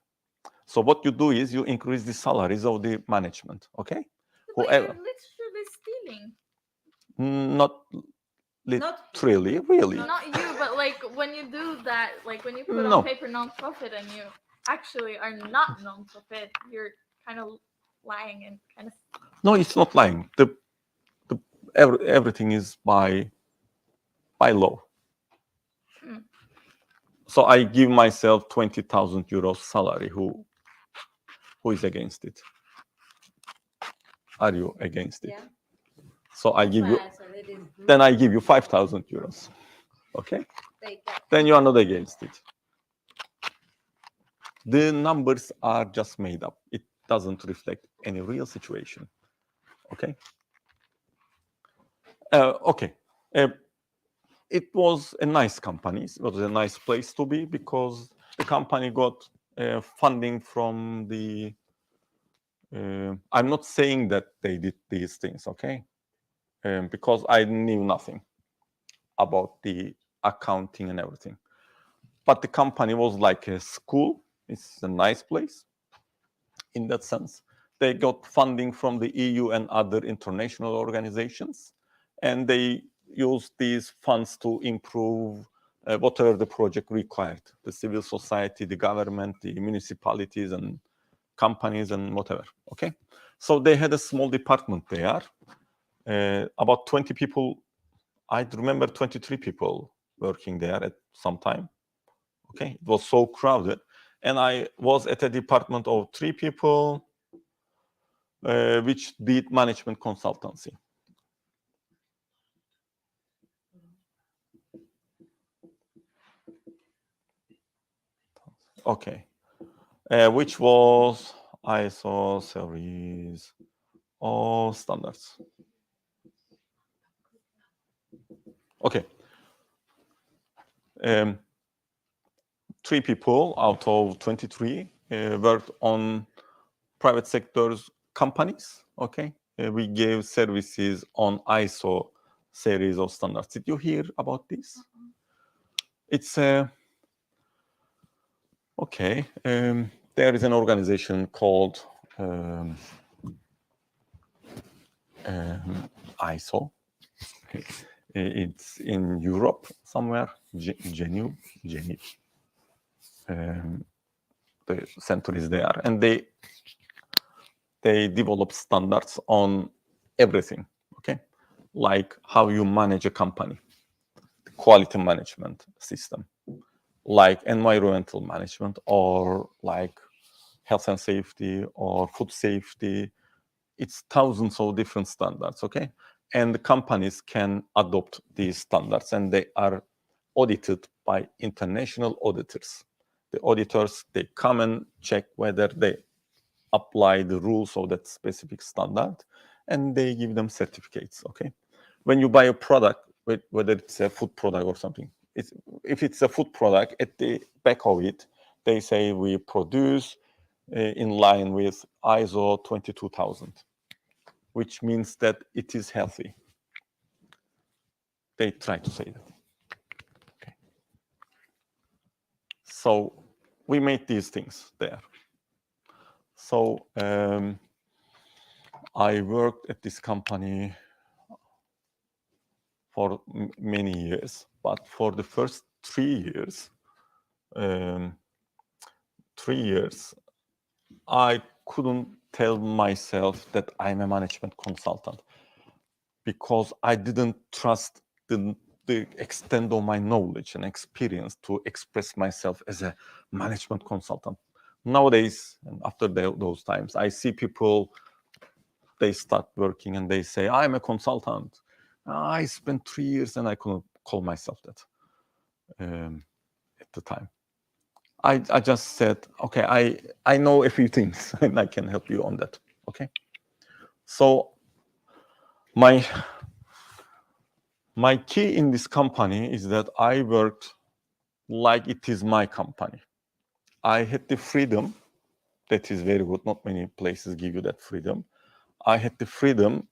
So what you do is you increase the salaries of the management, okay? But Whoever. you're literally stealing. Not literally, really. Not you, but like when you do that, like when you put No. on paper non-profit and you actually are not non-profit, you're kind of lying and kind of. No, it's not lying. Everything is by law. So I give myself 20,000 euros salary. Who is against it? Are you against it? Yeah. So I give you, That's why I said it is good. then I give you 5,000 euros. Okay? Take that. Then you are not against it. The numbers are just made up. It doesn't reflect any real situation. Okay? Okay. It was a nice company. It was a nice place to be because the company got funding from the. I'm not saying that they did these things, okay? Because I knew nothing about the accounting and everything. But the company was like a school. It's a nice place in that sense. They got funding from the EU and other international organizations, and they used these funds to improve whatever the project required. The civil society, the government, the municipalities and companies and whatever, okay? So they had a small department there, about 20 people. I remember 23 people working there at some time, okay? It was so crowded. And I was at a department of 3 people, which did management consultancy. Okay. Which was ISO series or standards. Okay. 3 people out of 23 worked on private sector's companies. Okay. We gave services on ISO series of standards. Did you hear about this? It's okay. There is an organization called ISO. It's in Europe somewhere, Geneva. The center is there, and they develop standards on everything. Okay, like how you manage a company, the quality management system, like environmental management, or like health and safety or food safety. It's thousands of different standards, okay? And the companies can adopt these standards, and they are audited by international auditors. The auditors, they come and check whether they apply the rules of that specific standard, and they give them certificates, okay? When you buy a product, whether it's a food product or something, if it's a food product, at the back of it, they say we produce in line with ISO 22000, which means that it is healthy. They try to say that. Okay. So we made these things there. So I worked at this company for many years, but for the first 3 years, I couldn't tell myself that I'm a management consultant because I didn't trust the extent of my knowledge and experience to express myself as a management consultant. Nowadays, and after those times, I see people, they start working and they say, I'm a consultant. I spent 3 years and I couldn't call myself that at the time. I just said, okay, I know a few things and I can help you on that, okay? So my key in this company is that I worked like it is my company. I had the freedom, that is very good, not many places give you that freedom. I had the freedom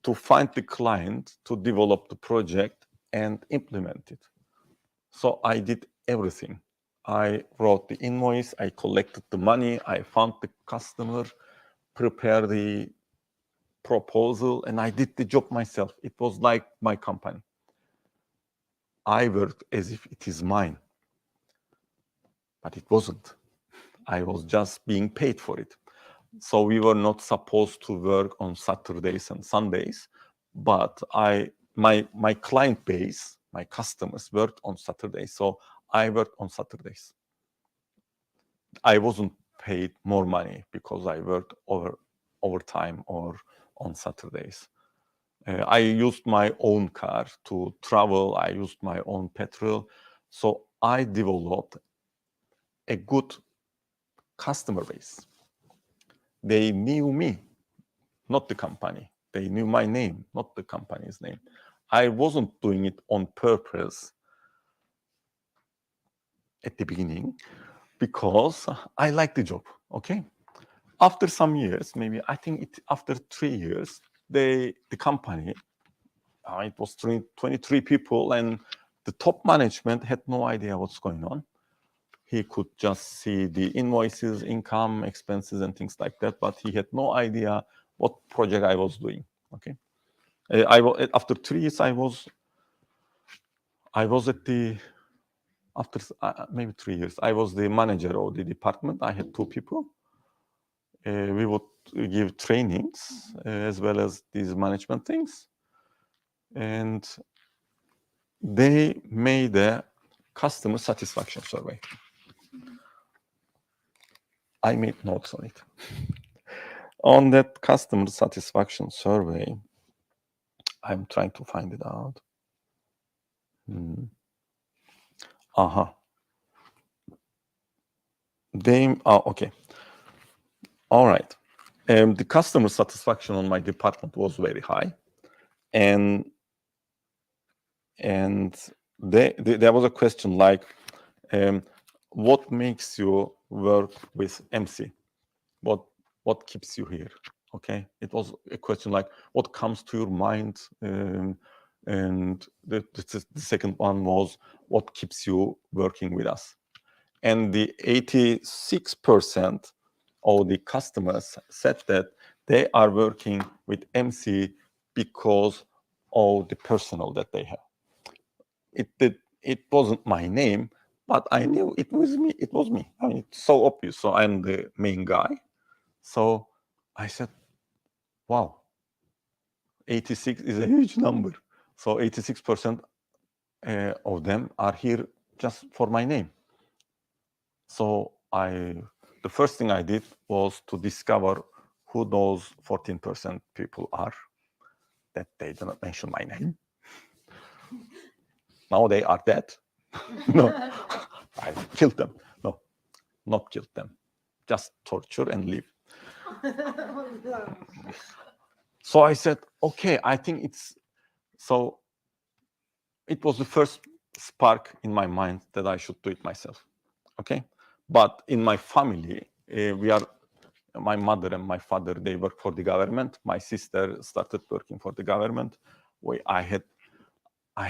to find the client, to develop the project and implement it. So I did everything. I wrote the invoice, I collected the money, I found the customer, prepared the proposal, and I did the job myself. It was like my company. I worked as if it is mine, but it wasn't. I was just being paid for it. So we were not supposed to work on Saturdays and Sundays, but my client base, my customers worked on Saturdays, so I worked on Saturdays. I wasn't paid more money because I worked overtime or on Saturdays. I used my own car to travel. I used my own petrol. So I developed a good customer base. They knew me, not the company. They knew my name, not the company's name. I wasn't doing it on purpose at the beginning because I liked the job, okay? After some years, maybe I think after 3 years, the company, it was 23 people, and the top management had no idea what's going on. He could just see the invoices, income, expenses, and things like that, but he had no idea what project I was doing. Okay, after 3 years, I was at the after maybe 3 years, I was the manager of the department. I had 2 people. We would give trainings as well as these management things, and they made a customer satisfaction survey. I made notes on it. On that customer satisfaction survey, I'm trying to find it out. Okay. All right. The customer satisfaction on my department was very high, and there was a question like, what makes you work with MC? What keeps you here? Okay, it was a question like, what comes to your mind? And the second one was, what keeps you working with us? And the 86% of the customers said that they are working with MC because of the personnel that they have. It wasn't my name, but I knew it was me. It was me. I mean, it's so obvious. So I'm the main guy. So I said, wow, 86 is a huge number. So 86% of them are here just for my name. So the first thing I did was to discover who those 14% people are that they do not mention my name. Now they are dead. No, I killed them. No, not killed them. Just torture and leave. So I said, okay, I think it was the first spark in my mind that I should do it myself. Okay. But in my family, my mother and my father, they work for the government. My sister started working for the government. I had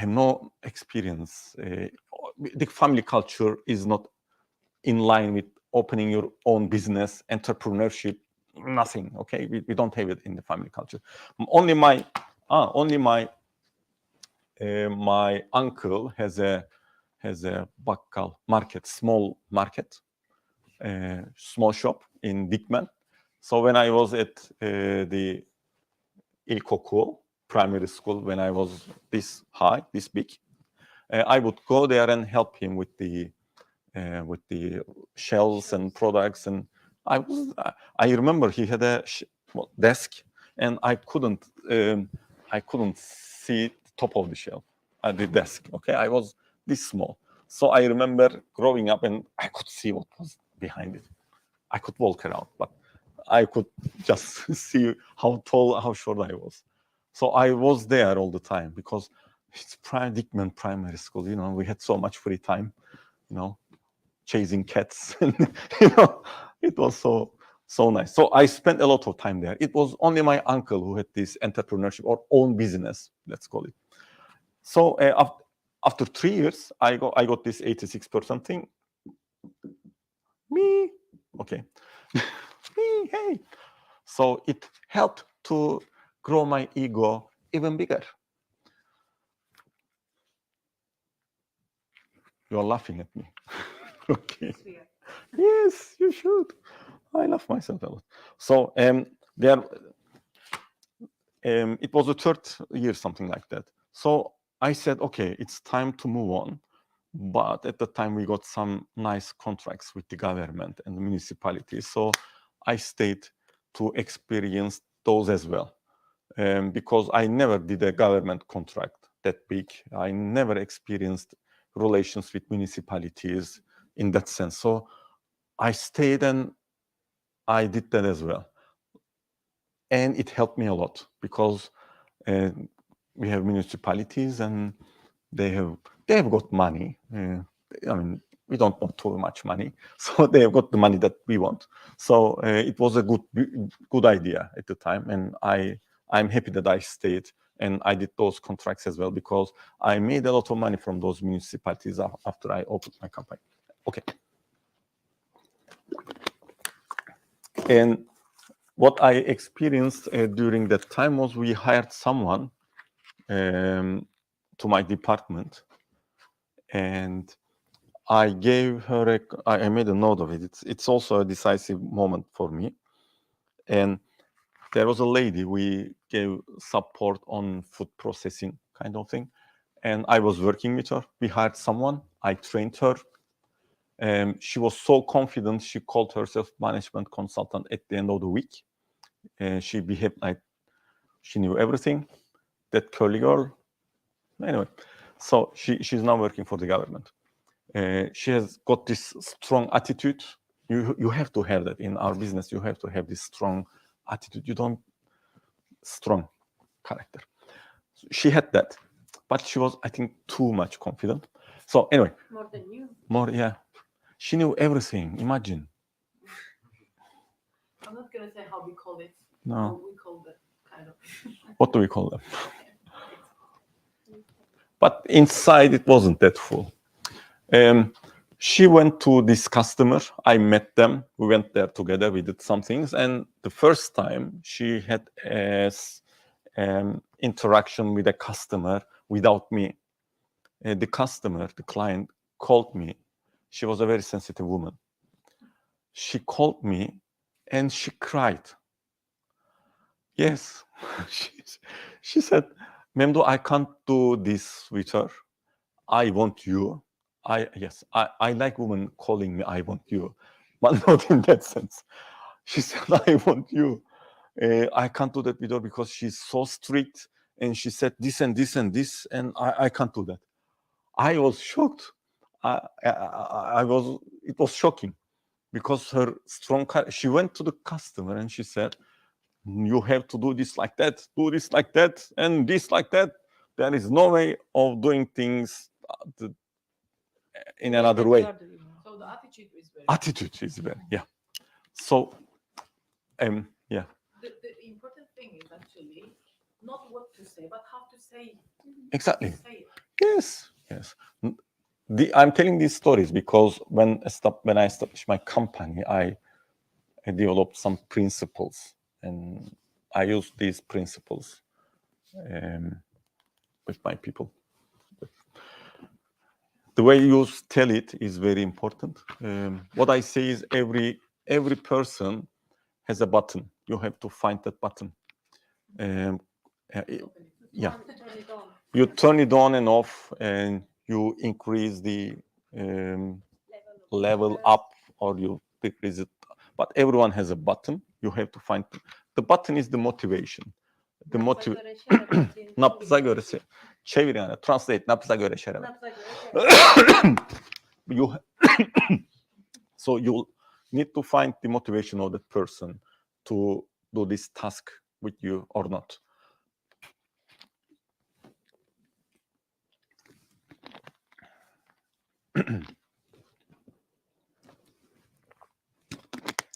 no experience. The family culture is not in line with opening your own business, entrepreneurship, nothing. Okay, we don't have it in the family culture. Only my uncle has a bakkal market, small market, small shop in Dikmen. So when I was at the ilkokul, primary school, when I was this high, this big, I would go there and help him with the shelves and products. And I remember he had a desk, and I couldn't see the top of the shelf at the desk. Okay, I was this small. So I remember growing up, and I could see what was behind it. I could walk around, but I could just see how tall, how short I was. So I was there all the time because it's Dikmen Primary School. You know, we had so much free time. You know, chasing cats, and it was so nice. So I spent a lot of time there. It was only my uncle who had this entrepreneurship or own business, let's call it. So after 3 years, I got this 86% thing. Me, okay, me, hey. So it helped to grow my ego even bigger. You're laughing at me. Okay. Yes, you should. I love myself a lot. So it was the 3rd year, something like that. So I said, okay, it's time to move on. but at the time we got some nice contracts with the government and the municipalities. So I stayed to experience those as well. Because I never did a government contract that big. I never experienced relations with municipalities in that sense. So I stayed and I did that as well. And it helped me a lot because we have municipalities and they have got money. I mean, we don't want too much money, so they have got the money that we want. So it was a good idea at the time, and I'm happy that I stayed and I did those contracts as well because I made a lot of money from those municipalities after I opened my company. Okay. And what I experienced during that time was we hired someone to my department, and I gave her I made a note of it. It's also a decisive moment for me. And there was a lady we gave support on food processing kind of thing. And I was working with her. We hired someone. I trained her. She was so confident. She called herself management consultant at the end of the week. She behaved like she knew everything. That curly girl. Anyway, so she's now working for the government. She has got this strong attitude. You have to have that in our business. You have to have this strong attitude. Strong character. She had that, but she was, I think, too much confident. So anyway. More than you. Yeah. She knew everything. Imagine. I'm not going to say how we call it. No. We call that kind of. What do we call them? But inside, it wasn't that full. She went to this customer. I met them. We went there together. We did some things. And the first time she had an interaction with a customer without me. The client, called me. She was a very sensitive woman. She called me and she cried. Yes. She said, Memduh, I can't do this with her. I want you. I like women calling me I want you, but not in that sense. She said, I want you. I can't do that with her because she's so strict and she said this and this and this, and I can't do that. I was shocked. It was shocking because her strong, she went to the customer and she said, you have to do this like that, and this like that. There is no way of doing things in another way. So the attitude is very. Attitude is very, yeah. So, yeah. The important thing is actually not what to say, but how to say it. Exactly. Say it. Yes. I'm telling these stories because when I established my company, I developed some principles, and I use these principles with my people. The way you tell it is very important. What I say is every person has a button. You have to find that button. Yeah. You turn it on and off, and you increase the level up, or you decrease it. But everyone has a button. You have to find the button is the motivation. The Nabza göre çevir yani. Translate. Nabza göre şerebe. So you need to find the motivation of that person to do this task with you or not.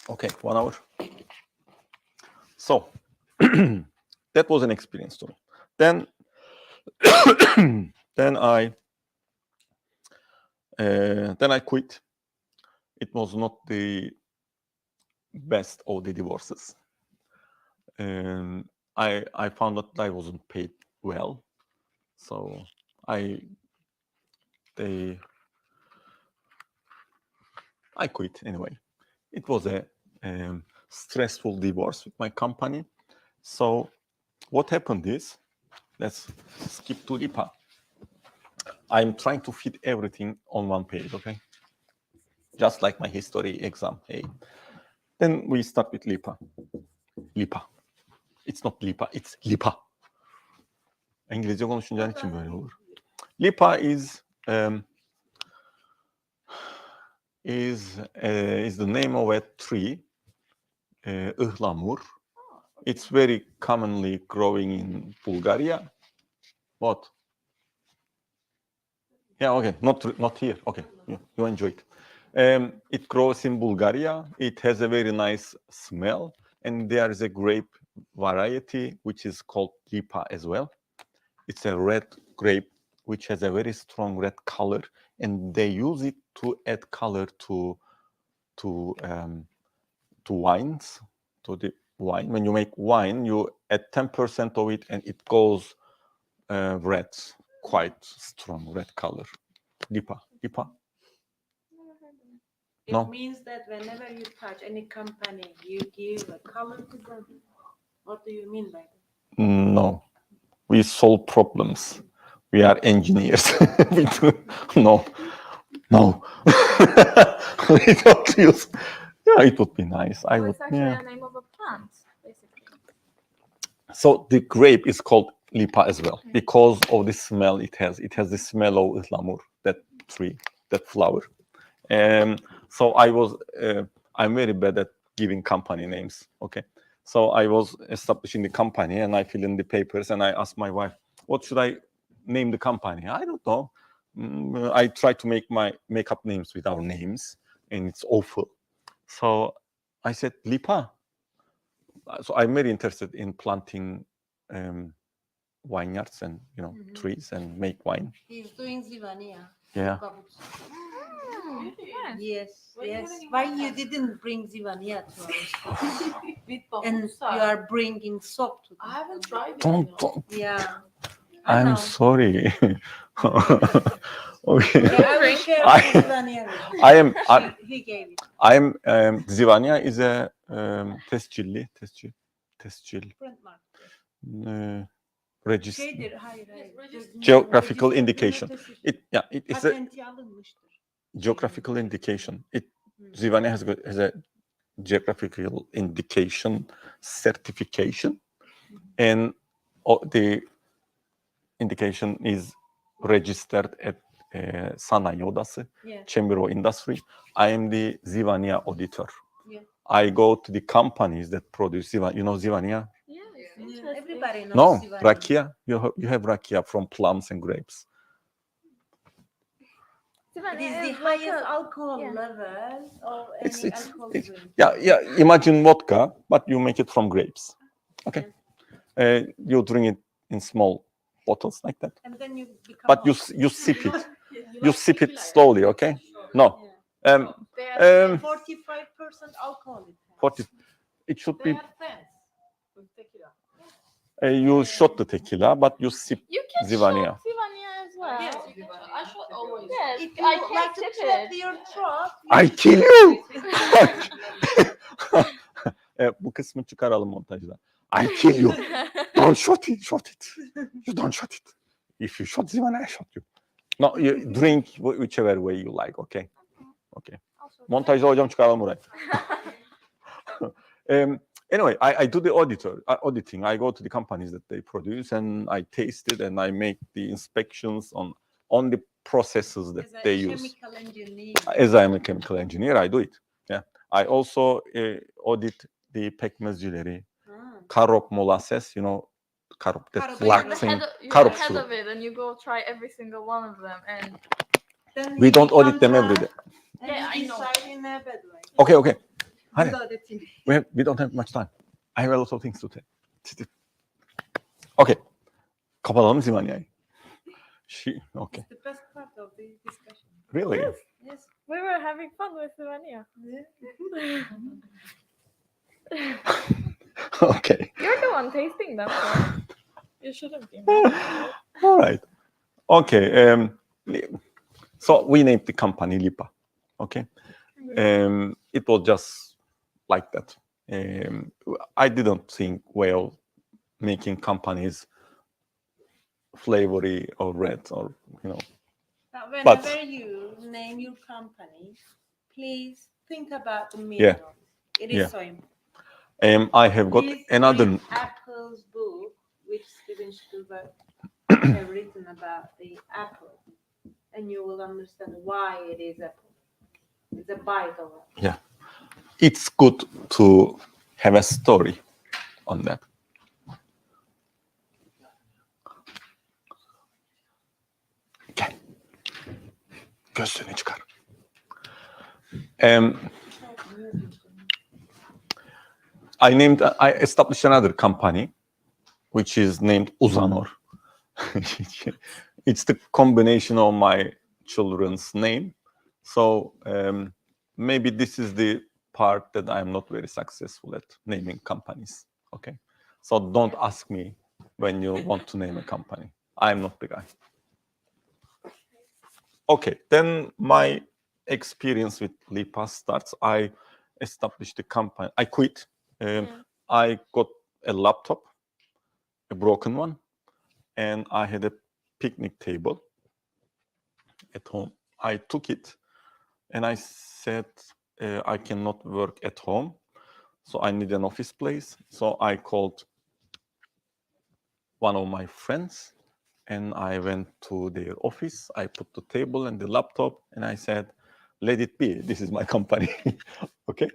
Okay, 1 hour. So that was an experience to me. Then I quit. It was not the best of the divorces. I found that I wasn't paid well, so I quit anyway. It was a stressful divorce with my company. So what happened is, let's skip to Lipa. I'm trying to fit everything on one page, okay? Just like my history exam. Hey. Then we start with Lipa. Lipa. It's not Lipa, it's Lipa. İngilizce konuşunca için böyle olur. Lipa is the name of a tree, ıhlamur. It's very commonly growing in Bulgaria. What? Yeah, okay, not here. Okay, you enjoy it. It grows in Bulgaria. It has a very nice smell, and there is a grape variety which is called Lipa as well. It's a red grape which has a very strong red color, and they use it to add color to wines, to the wine. When you make wine, you add 10% of it, and it goes red, quite strong red color. Lipa. It No. means that whenever you touch any company, you give a color to them. What do you mean by that? No, we solve problems. We are engineers. We do. No. We don't use. Yeah, it would be nice. I So would. it's actually Yeah. a name of a plant, basically. So the grape is called Lipa as well because of the smell it has. It has the smell of ıhlamur, that tree, that flower. So I'm very bad at giving company names. Okay. So I was establishing the company and I fill in the papers and I asked my wife, what should I name the company? I don't know. I try to make up names with our names and it's awful. So I said, Lipa. So I'm very interested in planting vineyards and trees and make wine. He's doing Zivania. Yeah. Yes. Why you didn't bring Zivania to us? And you are bringing soap to I them. haven't tried it. Don't. Yeah. I know. I'm sorry. Okay. Yeah, I will share I- Zivania with you. He gave it. Zivania is a tescil Print mark. register Şeydir, hayır. geographical indication. It is a Patenti alınmıştır. geographical indication. Zivania has a geographical indication certification, and the indication is registered at Sanayi Odası, Yeah. Chamber of Industry. I am the Zivania auditor. Yeah. I go to the companies that produce Zivania. You know Zivania? Yeah, it's Yeah, interesting. everybody knows No, Zivania. rakia. You have rakia from plums and grapes. It Zivania is the is like highest a- alcohol yeah. level of It's- any it's- alcohol it's- drink. Yeah. Imagine vodka, but you make it from grapes. Okay. You drink it in small bottles like that, And then you become but you hot. you sip it. You sip it slowly. Okay. No. Yeah. They are 45% alcohol. It has. 40. It should They be. are fans with tequila. You shot the tequila, but you sip. You can Zivania. shot Zivania as well. Yes, you can. I should always. Yes, If you I can like to sip trap it. your throat, I kill you. Bu kısmı çıkaralım montajda. I kill you. Don't shot it. You don't shot it. If you shot Zivania, I shot you. No, you drink whichever way you like. Okay. Montajda hocam çıkaralım burayı. Anyway, I do the auditing. I go to the companies that they produce and I taste it and I make the inspections on the processes that as a they use. chemical engineer. As I am a chemical engineer, I do it. Yeah. I also audit the pekmezcileri, karop molasses, karop, that Karop, black yeah. The thing. head, you're Karop the head syrup. of it, and you go try every single one of them. And Then We you don't audit become them every drunk day. and Yeah, you I know. decide in a bad way. Okay. Hadi. Good auditing. We don't have much time. I have a lot of things to tell. Okay. Kapatalım Zivania'yı. Okay. It's the best part of the discussion. Really? Yes. we were having fun with Zivania. Okay. You're the one tasting them, so you shouldn't be. All right. Okay. So we named the company Lipa. Okay. It was just like that. I didn't think, well, making companies flavory or red or But But- whenever you name your company, please think about the Yeah. middle. It is Yeah. so important. I have got Please another. read Apple's book, which Steven Spielberg have written about the apple, and you will understand why it is apple. It's a bite of it. Yeah, it's good to have a story on that. Gel. Gözlüğünü çıkar. I established another company, which is named Uzanor. It's the combination of my children's name. So maybe this is the part that I'm not very successful at, naming companies. Okay, so don't ask me when you want to name a company. I'm not the guy. Okay, then my experience with Lipa starts. I established the company. I quit. I got a laptop, a broken one, and I had a picnic table at home. I took it and I said, I cannot work at home, so I need an office place. So I called one of my friends and I went to their office. I put the table and the laptop and I said, let it be. This is my company. Okay.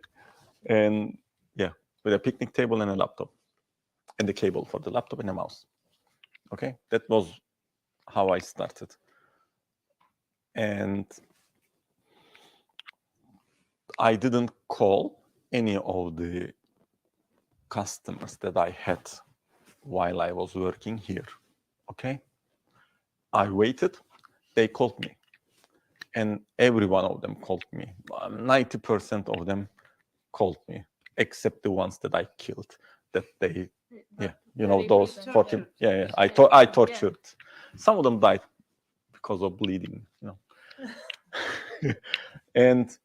And yeah, with a picnic table and a laptop and the cable for the laptop and a mouse. Okay. That was how I started. And I didn't call any of the customers that I had while I was working here. Okay. I waited. They called me. And every one of them called me. 90% of them called me, except the ones that I killed. That they, those 14. Yeah, I tortured. Some of them died because of bleeding, and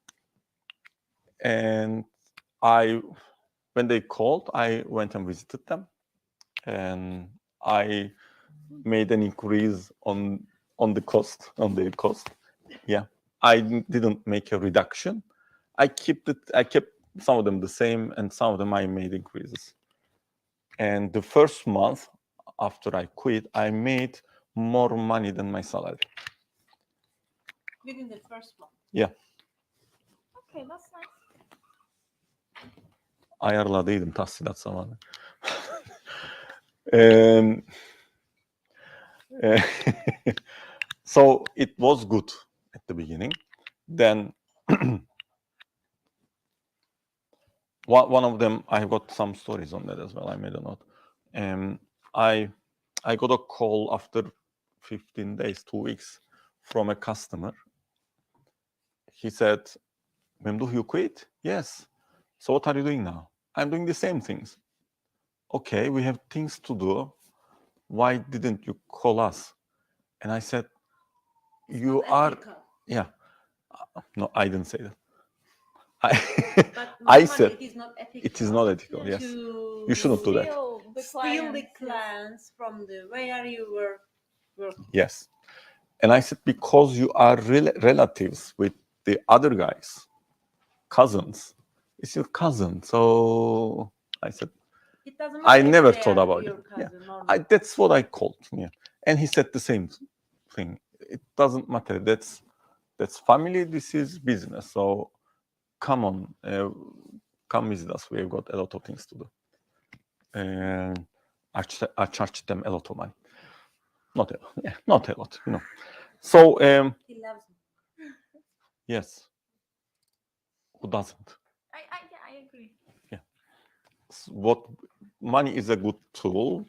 when they called, I went and visited them, and I made an increase on their cost. Yeah, I didn't make a reduction. I kept some of them the same, and some of them I made increases. And the first month after I quit, I made more money than my salary. Within the first month. Yeah. Okay, that's nice. Ayarladıydım tahsilat zamanı. So it was good at the beginning. Then one of them, I got some stories on that as well. I made a note. I got a call after 15 days, 2 weeks, from a customer. He said, Memduh, you quit? Yes. So what are you doing now? I'm doing the same things. Okay, we have things to do. Why didn't you call us? And I said, you are, yeah. No, I didn't say that. I said, it is not ethical. it is not ethical, yes. You shouldn't do that. Steal the clients from where you were working. Yes. And I said, because you are relatives with the other guys, cousins. It's your cousin. So I said, It doesn't I matter never if they thought are about your it. Yeah. cousin or not. That's what I called. Yeah. And he said the same thing. It doesn't matter. That's family. This is business. So come on, come visit us. We've got a lot of things to do. And I charged them a lot of money. Not a lot. Yeah, not a lot. So He loves me. yes. Who doesn't? I agree. Yeah. What money is a good tool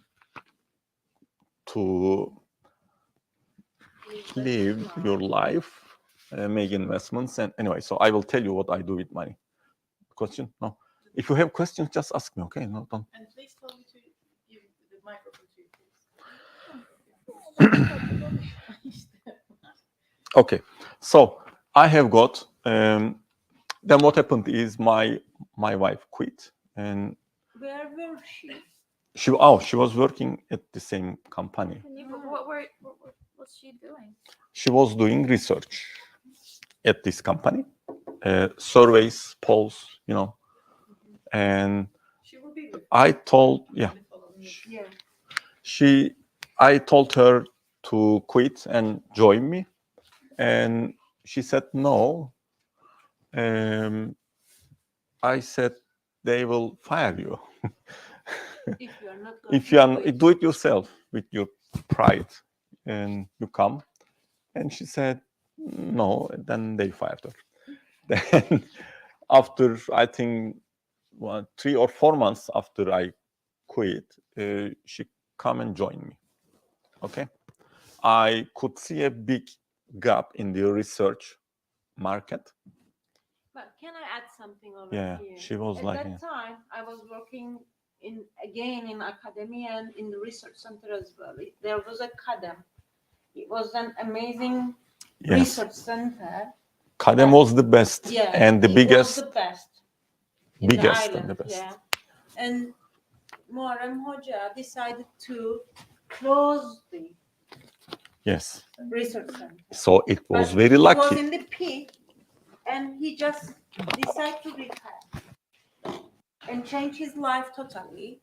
to live your life, make investments, and anyway. So I will tell you what I do with money. Question? No. If you have questions, just ask me. Okay? No, don't. And please tell me to give the microphone to you, please. Okay. So I have got. Then what happened is my wife quit, and Where were she? she was working at the same company. What were what's she doing? She was doing research at this company, surveys, polls, and She will be with I told, you. Yeah. I told her to quit and join me, and she said no. I said they will fire you If you are not going if you are to do it yourself with your pride, and you come. And she said no. And then they fired her. Then after I think 3 or 4 months after I quit, she come and join me. Okay, I could see a big gap in the research market. But can I add something over Yeah, here? she was At like, that time, I was working in academia and in the research center as well. There was a CADEM. It was an amazing yes, research center. Kadem was the best Yeah, and the it biggest, was the best. In the biggest and island, the best. yeah. And Muharrem Hoca decided to close the Yes, research center. so it was But very he was lucky. in the peak, and he just decided to retire and change his life totally.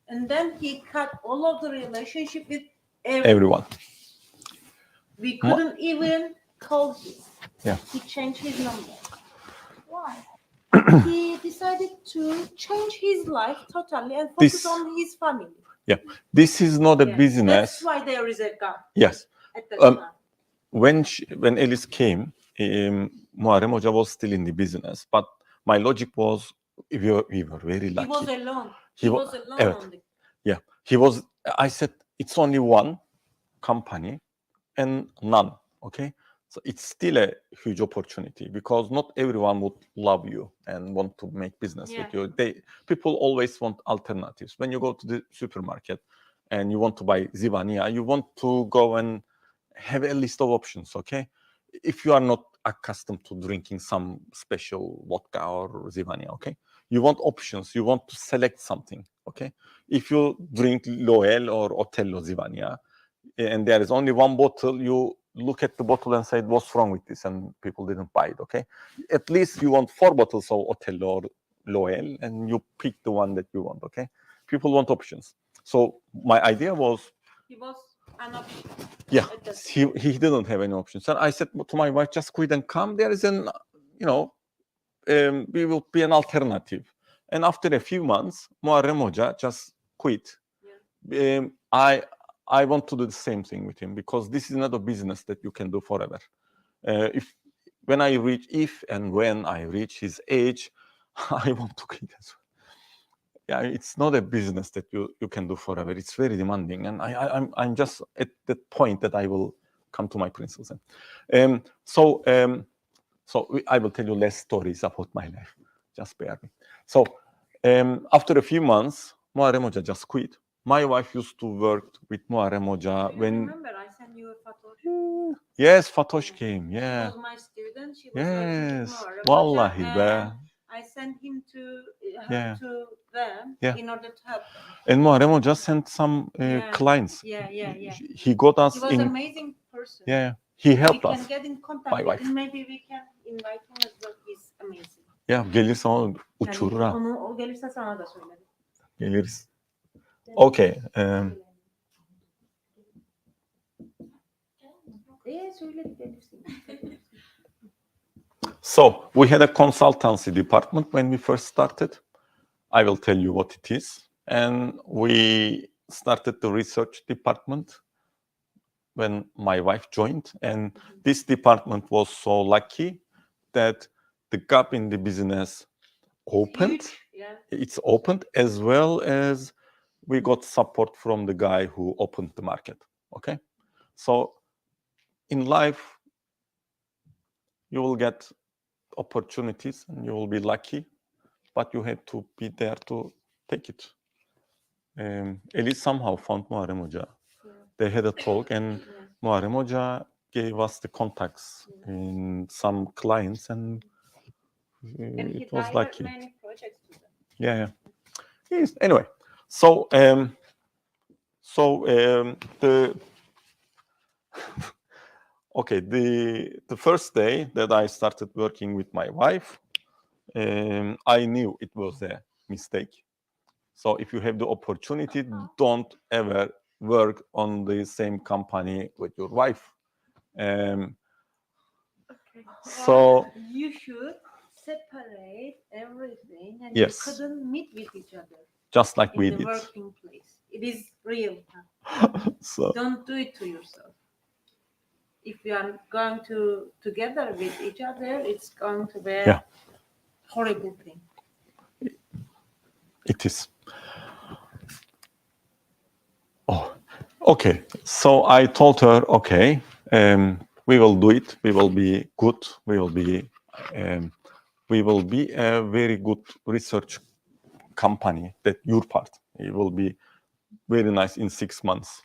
And then he cut all of the relationship with everyone. Everyone. We couldn't even call him. Yeah. He changed his number. Why? He decided to change his life totally and focus This- on his family. This is not a Yeah. business. That's why there is a gap Yes. at that Um, time. When Alice came, Muharrem Hoca was still in the business, but my logic was we were very He lucky. was alone. He He wa- was alone evet. on the He was. I said it's only one company and none. Okay, so it's still a huge opportunity because not everyone would love you and want to make business Yeah. with you. People always want alternatives. When you go to the supermarket and you want to buy Zivania, you want to go and have a list of options. Okay, if you are not accustomed to drinking some special vodka or Zivania, okay, you want options. You want to select something. Okay, if you drink Loel or Otello Zivania, and there is only one bottle, you look at the bottle and say, what's wrong with this? And people didn't buy it, okay? At least you want 4 bottles of Otello or Loel, and you pick the one that you want, okay? People want options. So my idea was, He was an option. yeah, At that he didn't have any options. And I said to my wife, just quit and come. There is we will be an alternative. And after a few months, Muharrem Hoca just quit. I want to do the same thing with him because this is not a business that you can do forever. When I reach his age, I want to quit as well. Yeah, it's not a business that you can do forever. It's very demanding, and I'm just at that point that I will come to my principles. So I will tell you less stories about my life. Just bear me. So after a few months, Muharrem Hoca just quit. My wife used to work with Muharrem Hoca Do you when. remember I sent you a photo? Yes, Fatosh came. She Yeah. was my student. She was working with Yes. Muharrem Wallahi Hoca, be. and I sent him to her Yeah. to them Yeah. in order to help them. And Muharrem Hoca sent some Yeah. clients. Yeah. He got us He was in. an amazing person. Yeah. He helped We us. can get in contact My with wife. him. Maybe we can invite him as well. He's amazing. Ya gelirse onu uçurur ha. O gelirse sana da söylerim. Geliriz. Okay. Söyle gelirsin. So we had a consultancy department when we first started. I will tell you what it is. And we started the research department when my wife joined. And this department was so lucky that the gap in the business opened. Huge. Yeah. It's opened, as well as we got support from the guy who opened the market. Okay. So in life, you will get opportunities and you will be lucky, but you have to be there to take it. Ellie somehow found Muharrem Hoca. They had a talk, and Muharrem Hoca gave us the contacts in some clients, and it was lucky. Many projects to them. Yeah. Yes. Anyway, so the Okay, the first day that I started working with my wife, I knew it was a mistake. So if you have the opportunity, don't ever work on the same company with your wife. Okay. So You should separate everything, and Yes. you couldn't meet with each other just like in we the did. working place. It is real. So Don't do it to yourself. If you are going to together with each other, it's going to be a Yeah. horrible thing. it is. Oh, okay. So I told her, okay, we will do it. We will be good. We will be a very good research company. That your part. It will be very nice in 6 months,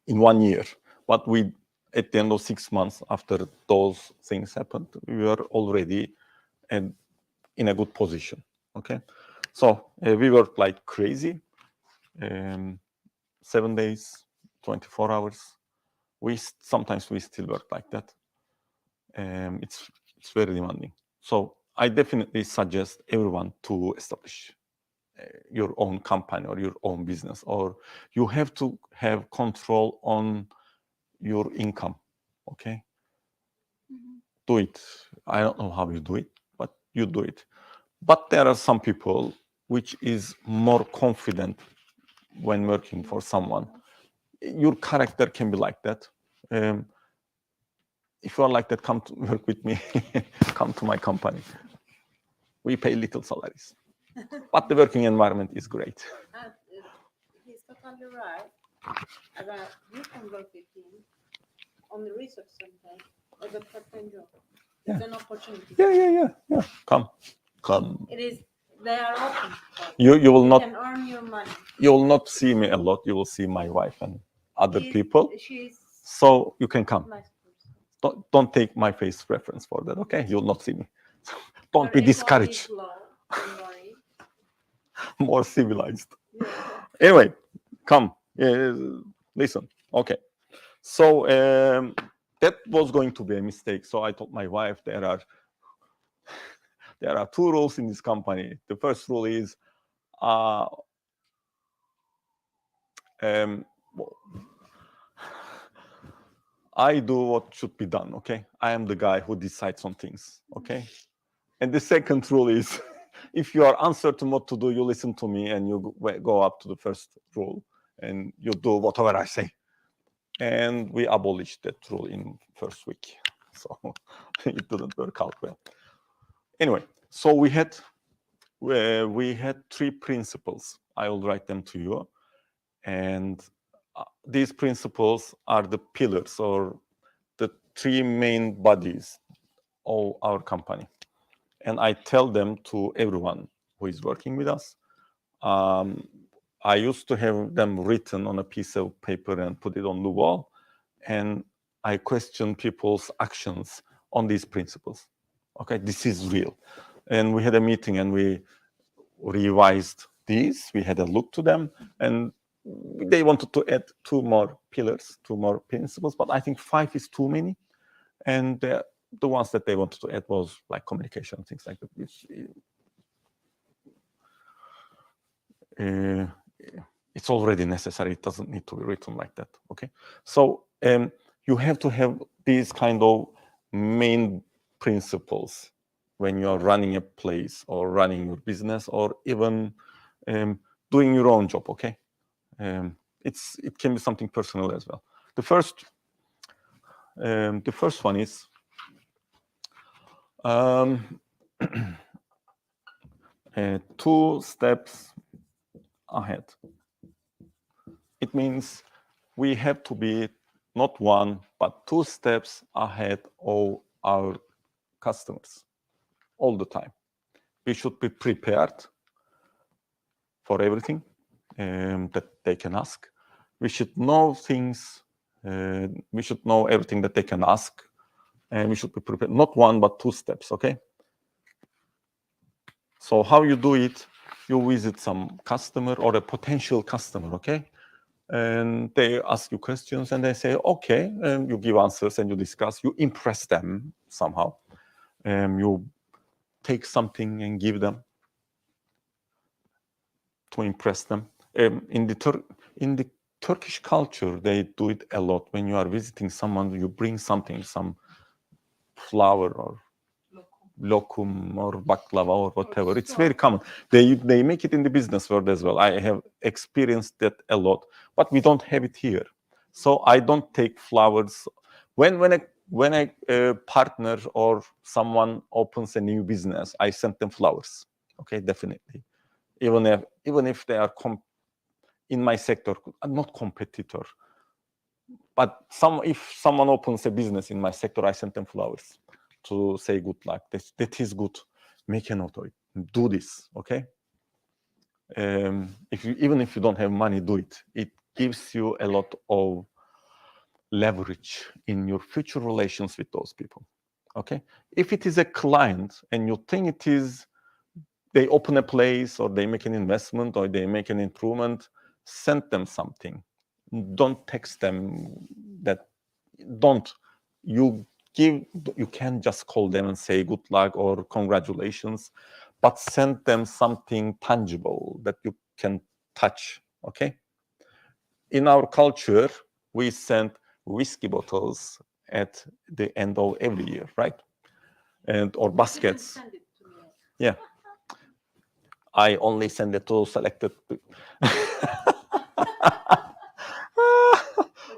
in 1 year. But we, at the end of 6 months, after those things happened, we were already in a good position. Okay, so we worked like crazy. 7 days, 24 hours. Sometimes we still work like that. It's very demanding. So I definitely suggest everyone to establish your own company or your own business, or you have to have control on your income. Okay, do it. I don't know how you do it, but you do it. But there are some people which is more confident when working for someone. Your character can be like that. If you are like that, come to work with me. Come to my company. We pay little salaries, but the working environment is great. He's totally right. About you can work with him on the research center as a part-time job. It's an opportunity. Yeah. Come. It is. They are open. You will You not. can earn your money. You will not see me a lot. You will see my wife and other people. She's So you can come. nice person. Don't take my face reference for that. Okay, you will not see me. Don't Her be ego is discouraged. low, don't worry. More civilized. Yeah. Anyway, come. Listen. Okay. So that was going to be a mistake. So I told my wife there are 2 rules in this company. The first rule is I do what should be done. Okay, I am the guy who decides on things. Okay, and the second rule is if you are uncertain what to do, you listen to me and you go up to the first rule and you do whatever I say. And we abolished that rule in first week, so it didn't work out well. Anyway, so we had 3 principles. I will write them to you, and these principles are the pillars or the 3 main bodies of our company. And I tell them to everyone who is working with us. I used to have them written on a piece of paper and put it on the wall. And I question people's actions on these principles. Okay, this is real. And we had a meeting and we revised these. We had a look to them, and they wanted to add 2 more pillars, 2 more principles, but I think 5 is too many. And the ones that they wanted to add was like communication, things like that. It's already necessary. It doesn't need to be written like that. Okay, so you have to have these kind of main principles when you are running a place or running your business or even doing your own job. Okay, it can be something personal as well. The first one is 2 steps ahead. It means we have to be not 1 but 2 steps ahead of our customers all the time. We should be prepared for everything that they can ask. We should know things. We should know everything that they can ask, and we should be prepared. Not 1 but 2 steps. Okay. So how you do it? You visit some customer or a potential customer. Okay. and they ask you questions, and they say, okay, and you give answers, and you discuss, you impress them somehow. You take something and give them to impress them. In the Turkish culture, they do it a lot. When you are visiting someone, you bring something, some flower or lokum or baklava or whatever. It's very common. They make it in the business world as well. I have experienced that a lot, but we don't have it here. So I don't take flowers. When a partner or someone opens a new business, I send them flowers. Okay, definitely. Even if they are in my sector, I'm not competitor. But if someone opens a business in my sector, I send them flowers to say good luck. That is good. Make a note of it. Do this, okay? Even if you don't have money, do it. It gives you a lot of leverage in your future relations with those people, okay? If it is a client and you think they open a place or they make an investment or they make an improvement, send them something. Don't text them that. You can't just call them and say good luck or congratulations, but send them something tangible that you can touch, okay? In our culture, we send whiskey bottles at the end of every year, right? Or baskets. Send it to me. Yeah. I only send it to selected people.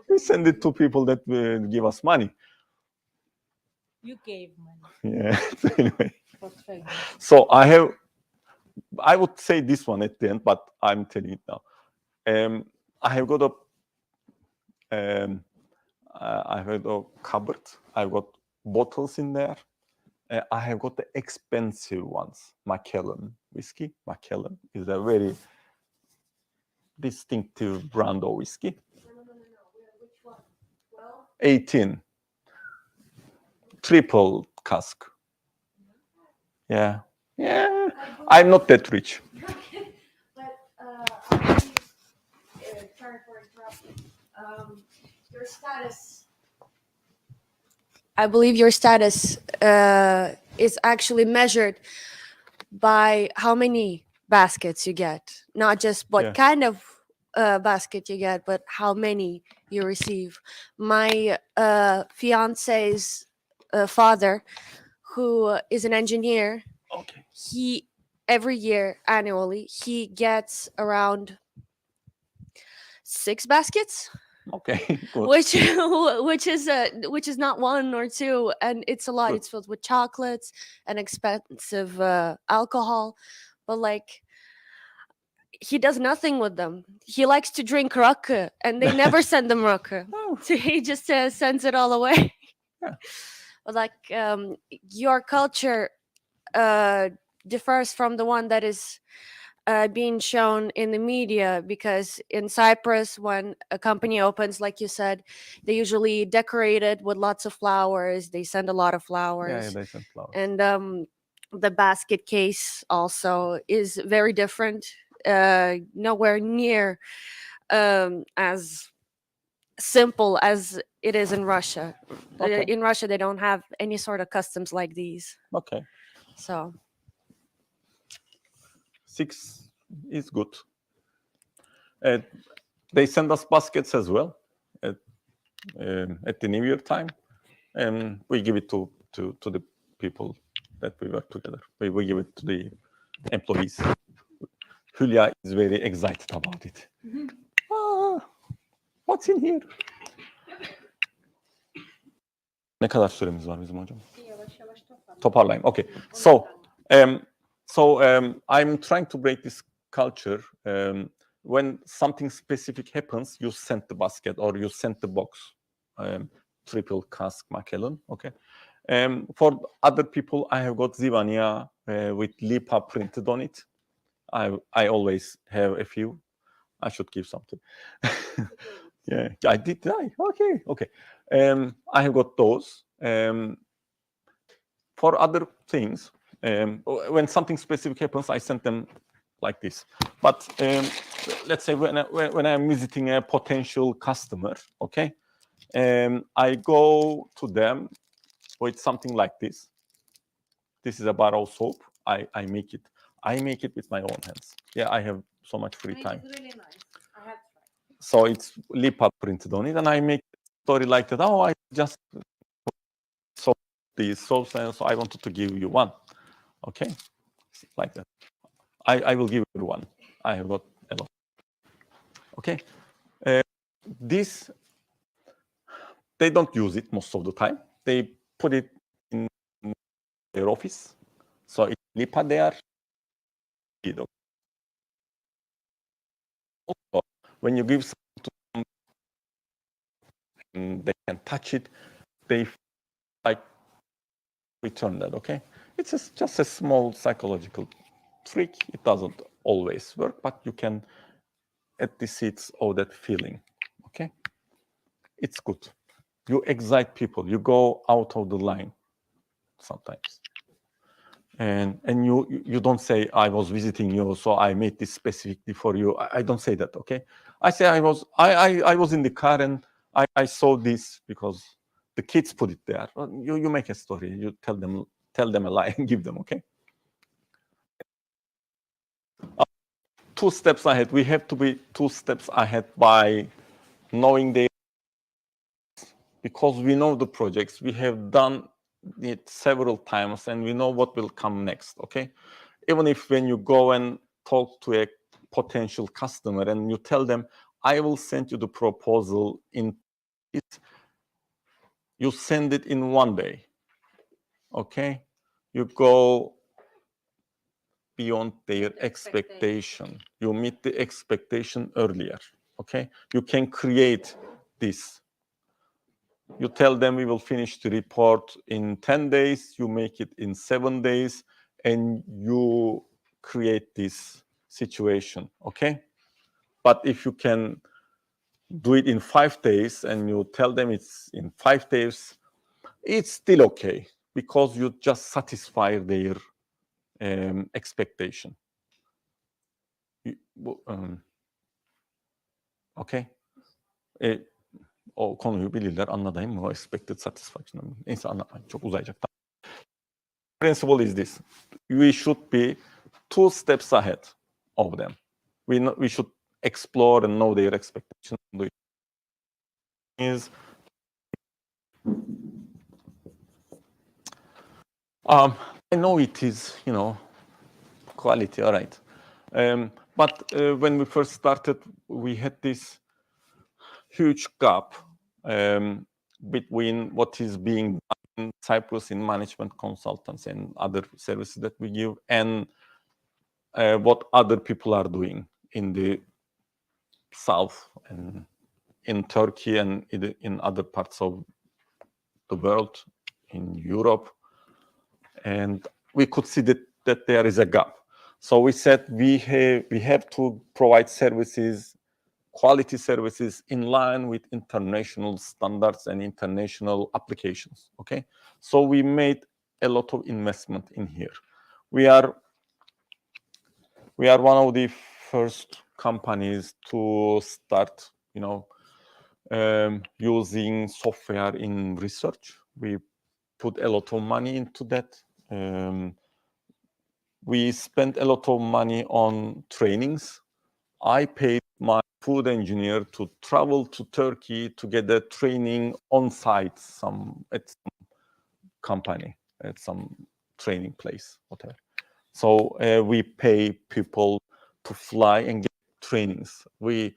We send it to people that give us money. You gave money. Yeah. Anyway, For training. so I would say this one at the end, but I'm telling it now. I have got a cupboard. I've got bottles in there. I have got the expensive ones. Macallan whiskey. Macallan is a very distinctive brand of whiskey. No. Which one? 18. Triple cask. Yeah. I'm not that rich. Okay, but I believe, sorry for interrupting. Your status. I believe your status is actually measured by how many baskets you get, not just what Yeah. kind of basket you get, but how many you receive. My fiance's father, who is an engineer, Okay. he every year annually he gets around 6 baskets, Okay. Good. which is not one or two, and it's a lot. Good. It's filled with chocolates and expensive alcohol, but like he does nothing with them. He likes to drink rakı, and they never send him rakı. Oh. So he just sends it all away. Yeah. But like your culture differs from the one that is being shown in the media, because in Cyprus, when a company opens, like you said, they usually decorate it with lots of flowers. They send a lot of flowers. Yeah, they send flowers. And the basket case also is very different, nowhere near as simple as it is in Russia. Okay. In Russia, they don't have any sort of customs like these. Okay. So 6 is good. They send us baskets as well at the New Year time, and we give it to the people that we work together. We give it to the employees. Hülya is very excited about it. What's in here? Ne kadar süremiz var bizim hocam? Yavaş yavaş toparla. Toparlayayım. Okay. So I'm trying to break this culture. When something specific happens, you send the basket or you send the box. Triple cask Macallan. Okay. For other people, I have got Zivania with Lipa printed on it. I always have a few. I should give something. Yeah, I did. Okay. I have got those. For other things, when something specific happens, I send them like this. But let's say when I'm visiting a potential customer, okay, I go to them with something like this. This is a bar of soap. I make it. I make it with my own hands. Yeah, I have so much free time. It's really nice. I have tried. So it's Lipa printed on it, and I make a story like that. Oh, I just sold these soaps, and so I wanted to give you one. Okay, like that. I will give you one. I have got a lot. Okay, this they don't use it most of the time. They put it in their office. So it's Lipa there. Also, when you give something to them, and they can touch it, they like return that. Okay, it's just a small psychological trick. It doesn't always work, but you can at the seeds of that feeling. Okay, it's good. You excite people. You go out of the line sometimes, and you don't say I was visiting you, so I made this specifically for you. I don't say that. Okay, I say I was in the car and I saw this because the kids put it there. You make a story. You tell them a lie and give them. Okay. 2 steps ahead. We have to be 2 steps ahead by knowing because we know the projects. We have done it several times and we know what will come next. Okay. Even if when you go and talk to a potential customer and you tell them, I will send you the proposal in it, you send it in 1 day. Okay. You go beyond their expectation. You meet the expectation earlier. Okay, you can create this. You tell them we will finish the report in 10 days, you make it in 7 days, and you create this situation. Okay, but if you can do it in 5 days and you tell them it's in 5 days, it's still okay because you just satisfy their expectation. Okay. O konuyu bilirler, anladayım mı? O expected satisfaction. Neyse anlatmayın, çok uzayacak. Principle is this. We should be 2 steps ahead of them. We should explore and know their expectations. I know it is, quality, all right. But when we first started, we had this huge gap between what is being done in Cyprus in management consultants and other services that we give and what other people are doing in the south and in Turkey and in other parts of the world, in Europe. And we could see that there is a gap. So we said we have to provide services, quality services in line with international standards and international applications. Okay, so we made a lot of investment in here. We are one of the first companies to start, using software in research. We put a lot of money into that. We spent a lot of money on trainings. I paid my food engineer to travel to Turkey to get a training on site at some company, at some training place, whatever. So we pay people to fly and get trainings. We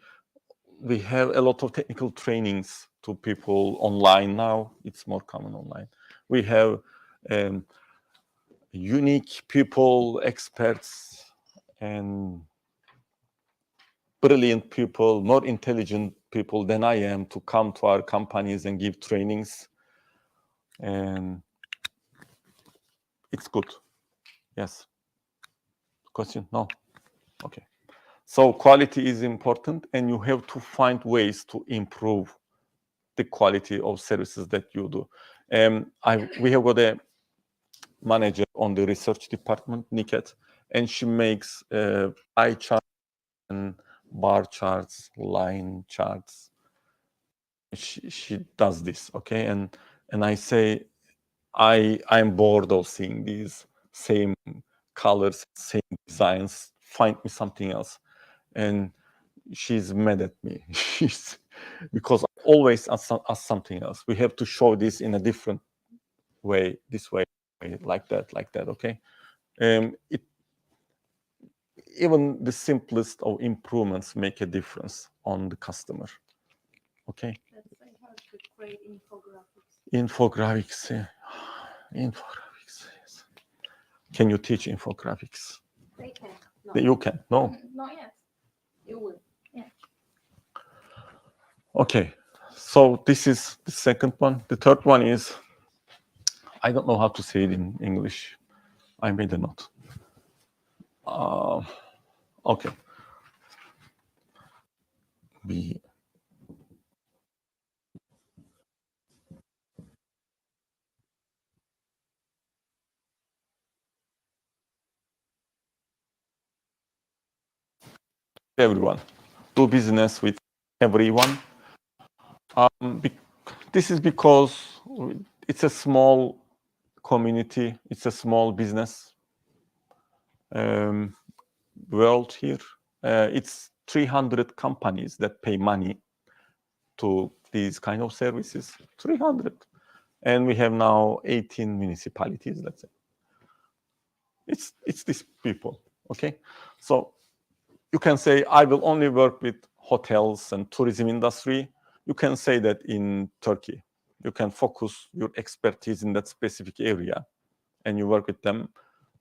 have a lot of technical trainings to people online now. It's more common online. We have unique people, experts, and brilliant people, more intelligent people than I am to come to our companies and give trainings. And it's good. Yes. Question? No? Okay. So quality is important and you have to find ways to improve the quality of services that you do. We have got a manager on the research department, Niket, and she makes pie charts and bar charts, line charts. She does this, okay? And I say, I'm bored of seeing these same colors, same designs. Find me something else. And she's mad at me. Because I always ask something else. We have to show this in a different way, this way, like that, okay? Even the simplest of improvements make a difference on the customer, okay? That's like how to create infographics. Infographics, infographics, yes. Can you teach infographics? They can. No, You can, no? Not yet. you will. Okay, so this is the second one. The third one is, I don't know how to say it in English. I made a note. Okay. Everyone. Do business with everyone. This is because it's a small community, it's a small business world here. It's 300 companies that pay money to these kind of services, 300. And we have now 18 municipalities, let's say. It's these people, okay? So you can say, I will only work with hotels and tourism industry. You can say that in Turkey. You can focus your expertise in that specific area and you work with them,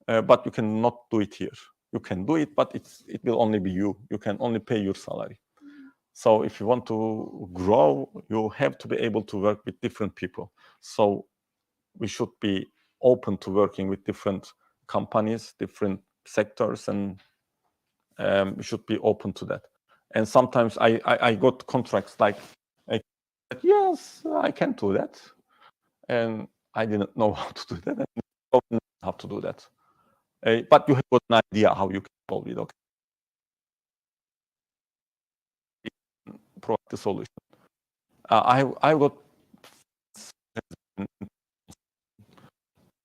but you cannot do it here. You can do it, but it will only be you. You can only pay your salary. So if you want to grow, you have to be able to work with different people. So we should be open to working with different companies, different sectors, and we should be open to that. And sometimes I got contracts like, yes, I can do that. And I didn't know how to do that. And I don't know how to do that. But you have got an idea how you can solve it, okay? Provide the solution. I got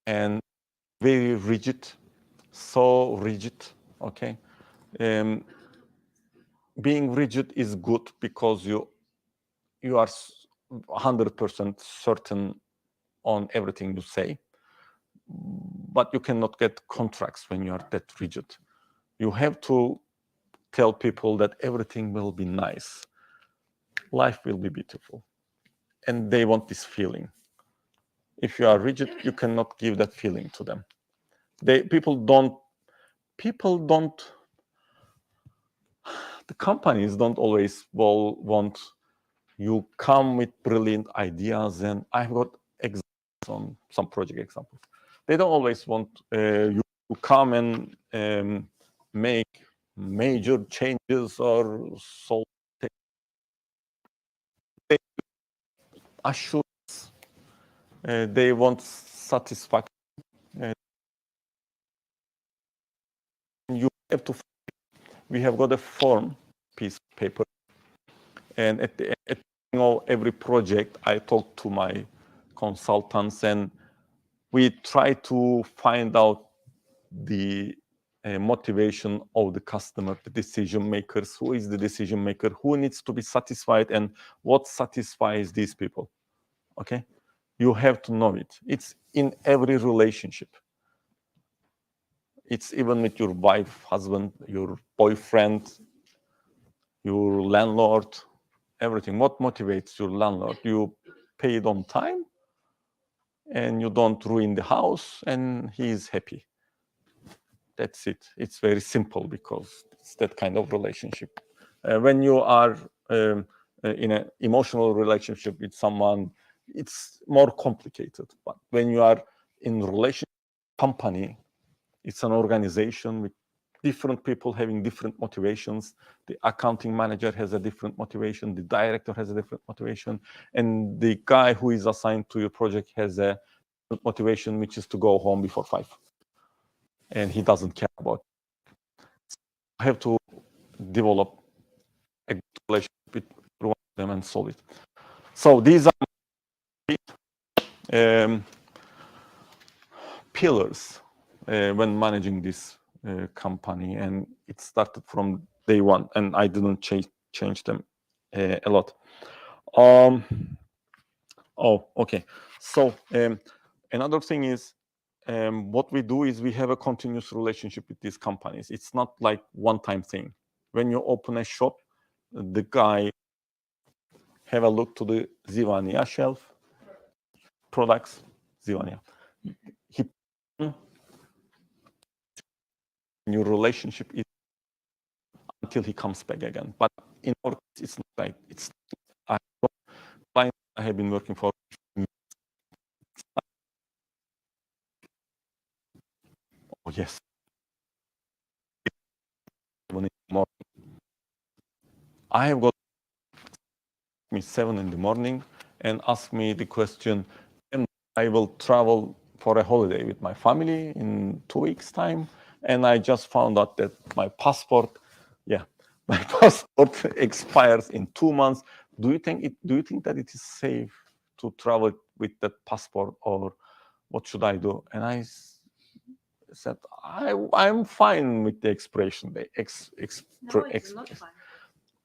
and very rigid, so rigid, okay? Being rigid is good because you are 100% certain on everything you say, but you cannot get contracts when you are that rigid. You have to tell people that everything will be nice. Life will be beautiful. And they want this feeling. If you are rigid, you cannot give that feeling to them. People don't, the companies don't always want you come with brilliant ideas. And I've got examples on some project examples. They don't always want you to come and make major changes or solve assurance. They want satisfaction. You have to. We have got a form piece of paper, and at the end of every project, I talk to my consultants, and we try to find out the motivation of the customer, the decision makers. Who is the decision maker? Who needs to be satisfied, and what satisfies these people? Okay, you have to know it. It's in every relationship. It's even with your wife, husband, your boyfriend, your landlord, everything. What motivates your landlord? You pay it on time and you don't ruin the house and he is happy. That's it. It's very simple because it's that kind of relationship. When you are in an emotional relationship with someone, it's more complicated. But when you are in a relationship company, it's an organization with different people having different motivations. The accounting manager has a different motivation. The director has a different motivation. And the guy who is assigned to your project has a motivation, which is to go home before 5. And he doesn't care about have to develop a good relationship with one of them and solve it. So these are pillars when managing this company, and it started from day one, and I didn't change them a lot. Okay. So another thing is, what we do is we have a continuous relationship with these companies. It's not like one-time thing. When you open a shop, the guy have a look to the Zivania shelf, products, Zivania. Your relationship is until he comes back again. But in our case, it's not like it's. I have been working for. Oh yes. I have got me 7 in the morning and ask me the question, and I will travel for a holiday with my family in 2 weeks' time, and I just found out that my passport expires in 2 months. Do you think that it is safe to travel with that passport, or what should I do? And I said, I'm fine with the expiration date. No, it's not fine.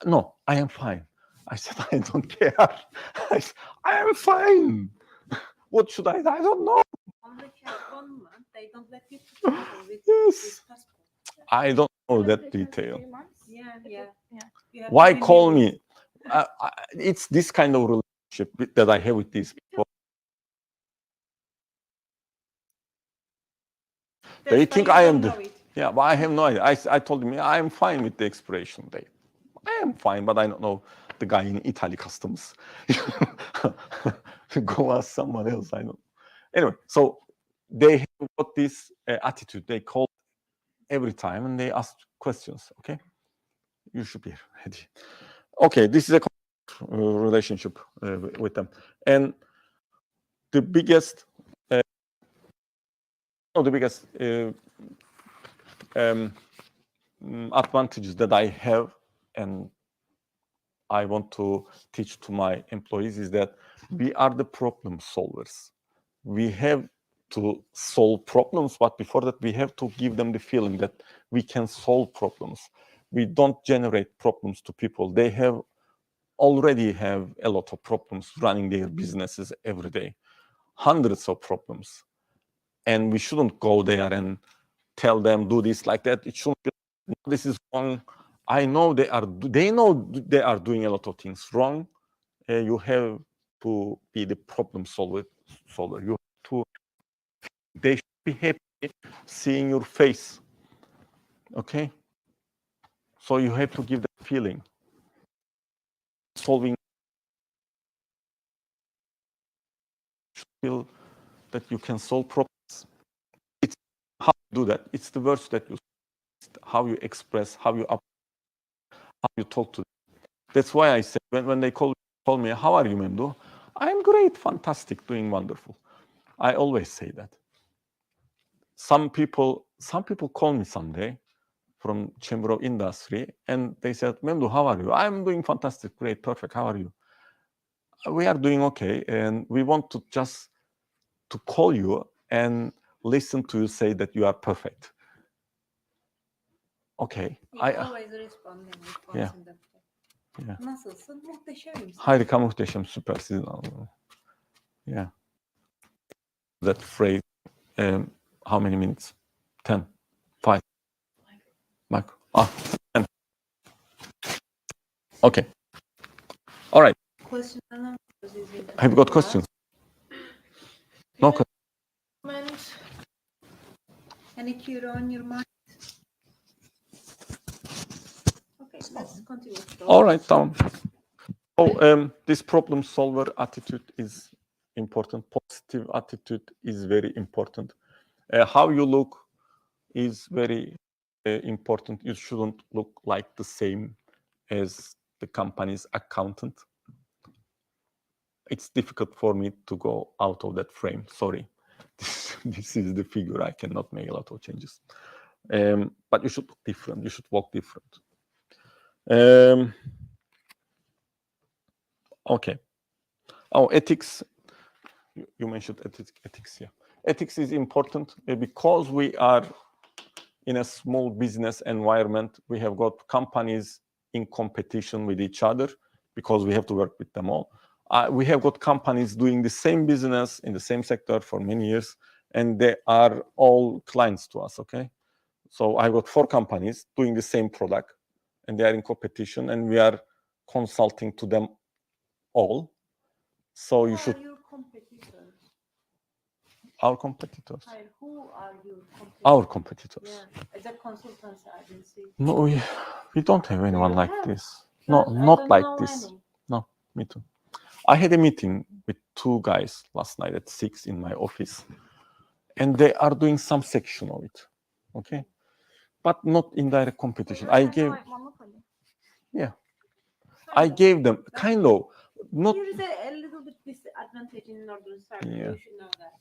No, I am fine. I said, I don't care. I am fine. What should I don't know. Only have 1 month. They don't let you travel with Yes. this passport. I don't know that detail. Yeah. Why call me? It's this kind of relationship that I have with these people. They think I am yeah, but I have no idea. I told him, I am fine with the expiration date. I am fine, but I don't know the guy in Italy customs. Go ask someone else. I know. Anyway, so they have got this attitude. They call every time and they ask questions. Okay, you should be ready. Okay, this is a relationship with them, and the biggest advantages that I have, and I want to teach to my employees, is that we are the problem solvers. We have to solve problems, but before that, we have to give them the feeling that we can solve problems. We don't generate problems to people. They already have a lot of problems running their businesses every day, hundreds of problems. And we shouldn't go there and tell them, do this like that. It shouldn't be, this is wrong. I know they know they are doing a lot of things wrong. You have to be the problem solver. You have to, they should be happy seeing your face. Okay? So you have to give that feeling. Solving, feel that you can solve problems. It's how you do that. It's the words that you, how you express, how you talk to them. That's why I said when they call me, how are you, Memduh? I'm great, fantastic, doing wonderful. I always say that. Some people call me someday from Chamber of Industry, and they said, Memduh, how are you? I'm doing fantastic, great, perfect. How are you? We are doing okay, and we want to just to call you and listen to you say that you are perfect. Okay. Always responding with Yeah. Yeah. Nasılsın? Muhteşemim. Harika, muhteşem, süper. Sizin anlamı. Yeah. That phrase, how many minutes? 10, 5. Mike. 10. Okay. All right. Question. Have you got questions? No questions. Any cure on your mind? Okay, let's continue. All right, Tom. So this problem solver attitude is important. Positive attitude is very important. How you look is very important. You shouldn't look like the same as the company's accountant. It's difficult for me to go out of that frame. Sorry. This is the figure. I cannot make a lot of changes. But you should look different. You should walk different. Okay. Oh, ethics. You mentioned ethics here. Ethics is important because we are in a small business environment. We have got companies in competition with each other because we have to work with them all. We have got companies doing the same business in the same sector for many years, and they are all clients to us, okay? So I've got 4 companies doing the same product, and they are in competition, and we are consulting to them all. So you should... Who are your competitors? Our competitors. Hi, who are your competitors? Our competitors. Yeah, as a consultancy agency. No, we don't have anyone you like have? this. No, Because I not don't like know this. any. No, me too. I had a meeting with 2 guys last night at 6 in my office, and they are doing some section of it, okay? But not in direct competition. I gave, like Monopoly. yeah, Kind I of. gave them kind of, not, Here is a little bit disadvantage in Northern Cyprus. Yeah. You should know that.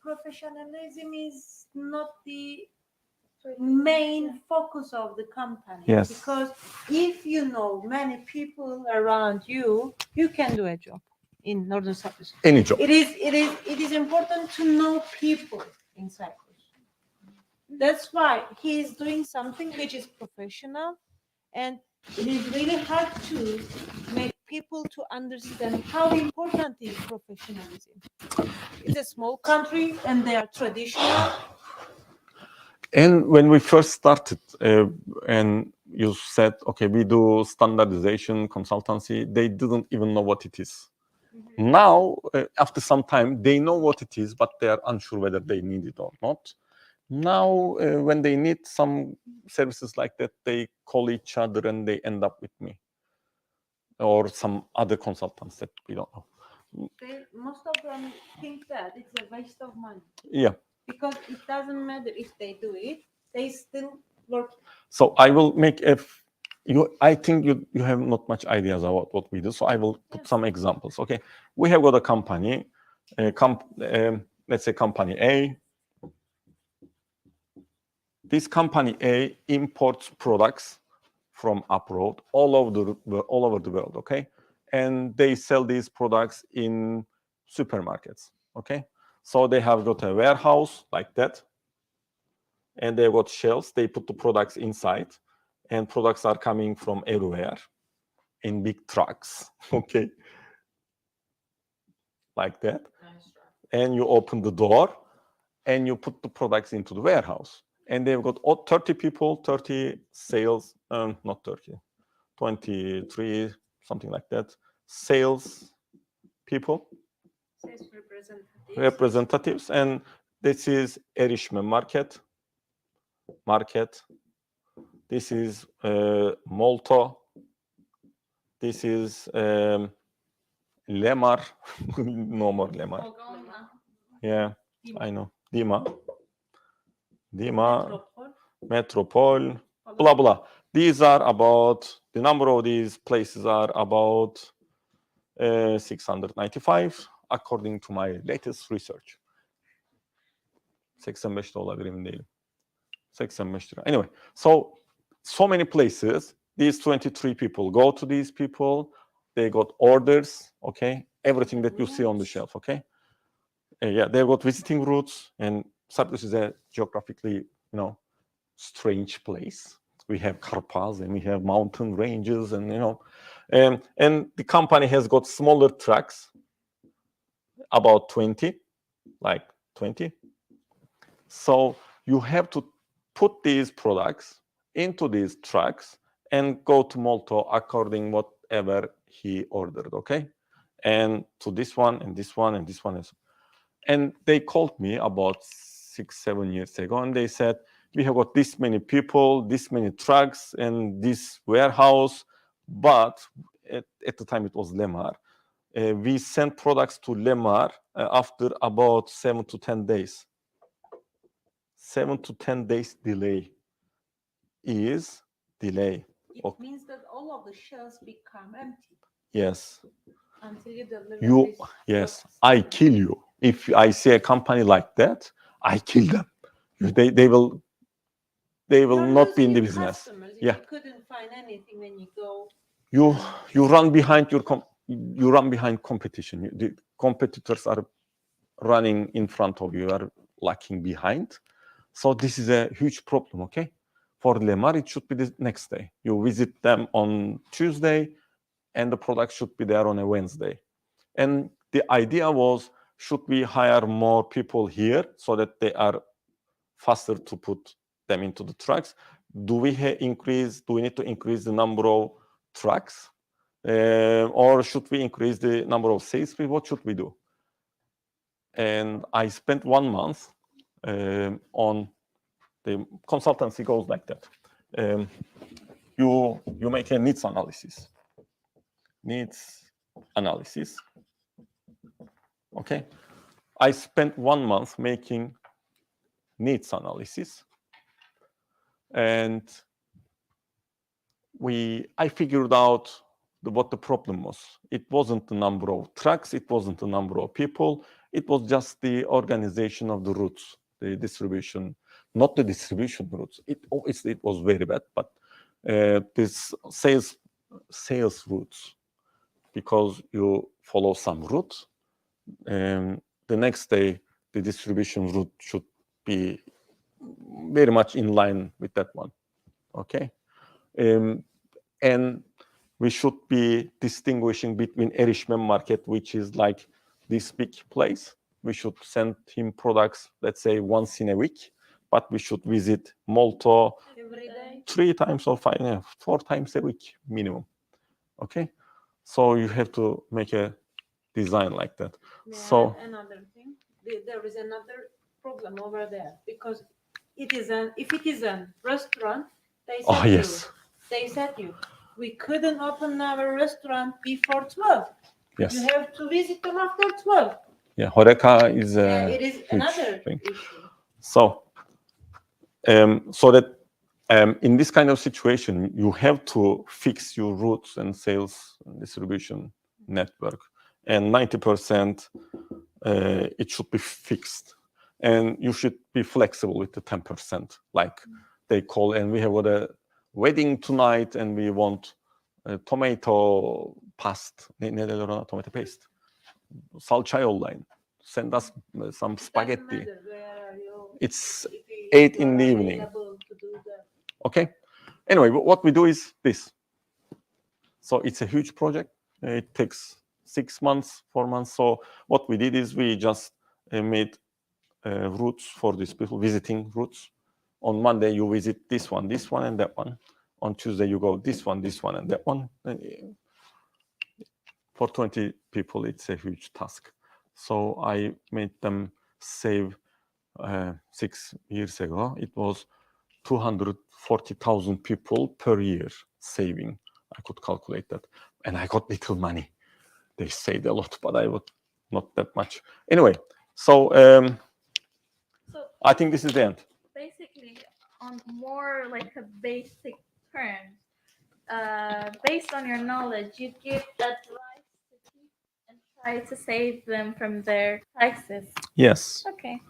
Professionalism is not the main focus of the company. Yes. Because if you know many people around you, you can do a job in Northern Cyprus. any job. It is important to know people in Cyprus. That's why he is doing something which is professional, and it is really hard to make people to understand how important is professionalism. It's a small country and they are traditional. And when we first started, and you said, okay, we do standardization consultancy, they didn't even know what it is. Now, after some time, they know what it is, but they are unsure whether they need it or not. Now, when they need some services like that, they call each other and they end up with me or some other consultants that we don't know. Most of them think that it's a waste of money. Yeah. Because it doesn't matter if they do it, they still work. So I will make I think you have not much ideas about what we do, so I will put some examples, okay? We have got a company, let's say company A. This company A imports products from abroad all over the world, okay? And they sell these products in supermarkets, okay? So they have got a warehouse like that, and they've got shelves. They put the products inside, and products are coming from everywhere in big trucks, okay? Like that. And you open the door, and you put the products into the warehouse. And they've got 30 people, 30 sales, not 30, 23, something like that, sales people, Sales representatives. And this is Erişmen market. This is Molto. This is Lemar. No more Lemar. Yeah, I know. Dima, Metropol, blah, blah. These are about, the number of these places are about 695, according to my latest research. 85 de olabilir, emin değilim. 85 lira. Anyway, so many places, these 23 people go to these people, they got orders, okay? Everything that you see on the shelf, okay? Yeah, they've got visiting routes, and Cyprus is a geographically, strange place. We have Karpaz and we have mountain ranges, and and the company has got smaller trucks, about 20. So you have to put these products into these trucks and go to Molto according whatever he ordered, okay? And to this one and this one and this one. And they called me about 6-7 years ago, and they said, we have got this many people, this many trucks, and this warehouse. But at the time it was Lemar. We sent products to Lemar after about 7 to 10 days. 7 to 10 days delay is delay. It means that all of the shelves become empty. Yes. Until you deliver Yes, I kill you. If I see a company like that, I kill them. they will You're not be in the losing business. customers if Yeah. You couldn't find anything when you go. You run behind you run behind competition. The competitors are running in front of you, you are lacking behind. So this is a huge problem, okay? For Lemar, it should be the next day. You visit them on Tuesday, and the product should be there on a Wednesday. And the idea was, should we hire more people here so that they are faster to put them into the trucks? Do we need to increase the number of trucks? Or should we increase the number of salespeople? What should we do? And I spent 1 month on the consultancy goes like that. You make a needs analysis. Okay. I spent 1 month making needs analysis, and I figured out what the problem was. It wasn't the number of trucks, it wasn't the number of people, it was just the organization of the routes, the distribution, not the distribution routes. It was very bad, but this sales routes, because you follow some route, the next day the distribution route should be very much in line with that one. Okay. And we should be distinguishing between Erişmen market, which is like this big place. We should send him products, let's say, once in a week, but we should visit Molto Every day. 3 times or 4 times a week minimum. Okay, so you have to make a design like that. So Another thing, there is another problem over there, because if it is a restaurant, they said you, we couldn't open our restaurant before 12. yes, You have to visit them after 12. yeah, Horeca is It is huge another thing. issue. So that in this kind of situation, you have to fix your routes and sales and distribution network, and 90% it should be fixed, and you should be flexible with the 10%. Like they call, and we have a wedding tonight, and we want tomato paste. Ne derler ona? Tomato paste. Salça yollayın. Send us some spaghetti. It's 8 in the evening. Okay. Anyway, what we do is this. So it's a huge project. It takes 6 months, 4 months. So what we did is we just made routes for these people, visiting routes. On Monday, you visit this one, and that one. On Tuesday, you go this one, and that one. For 20 people, it's a huge task. So I made them save 6 years ago. It was 240,000 people per year saving. I could calculate that. And I got little money. They saved a lot, but I would not that much. Anyway, so I think this is the end. Basically, on more like a basic terms, based on your knowledge, you give advice to people and try to save them from their taxes. Yes. Okay.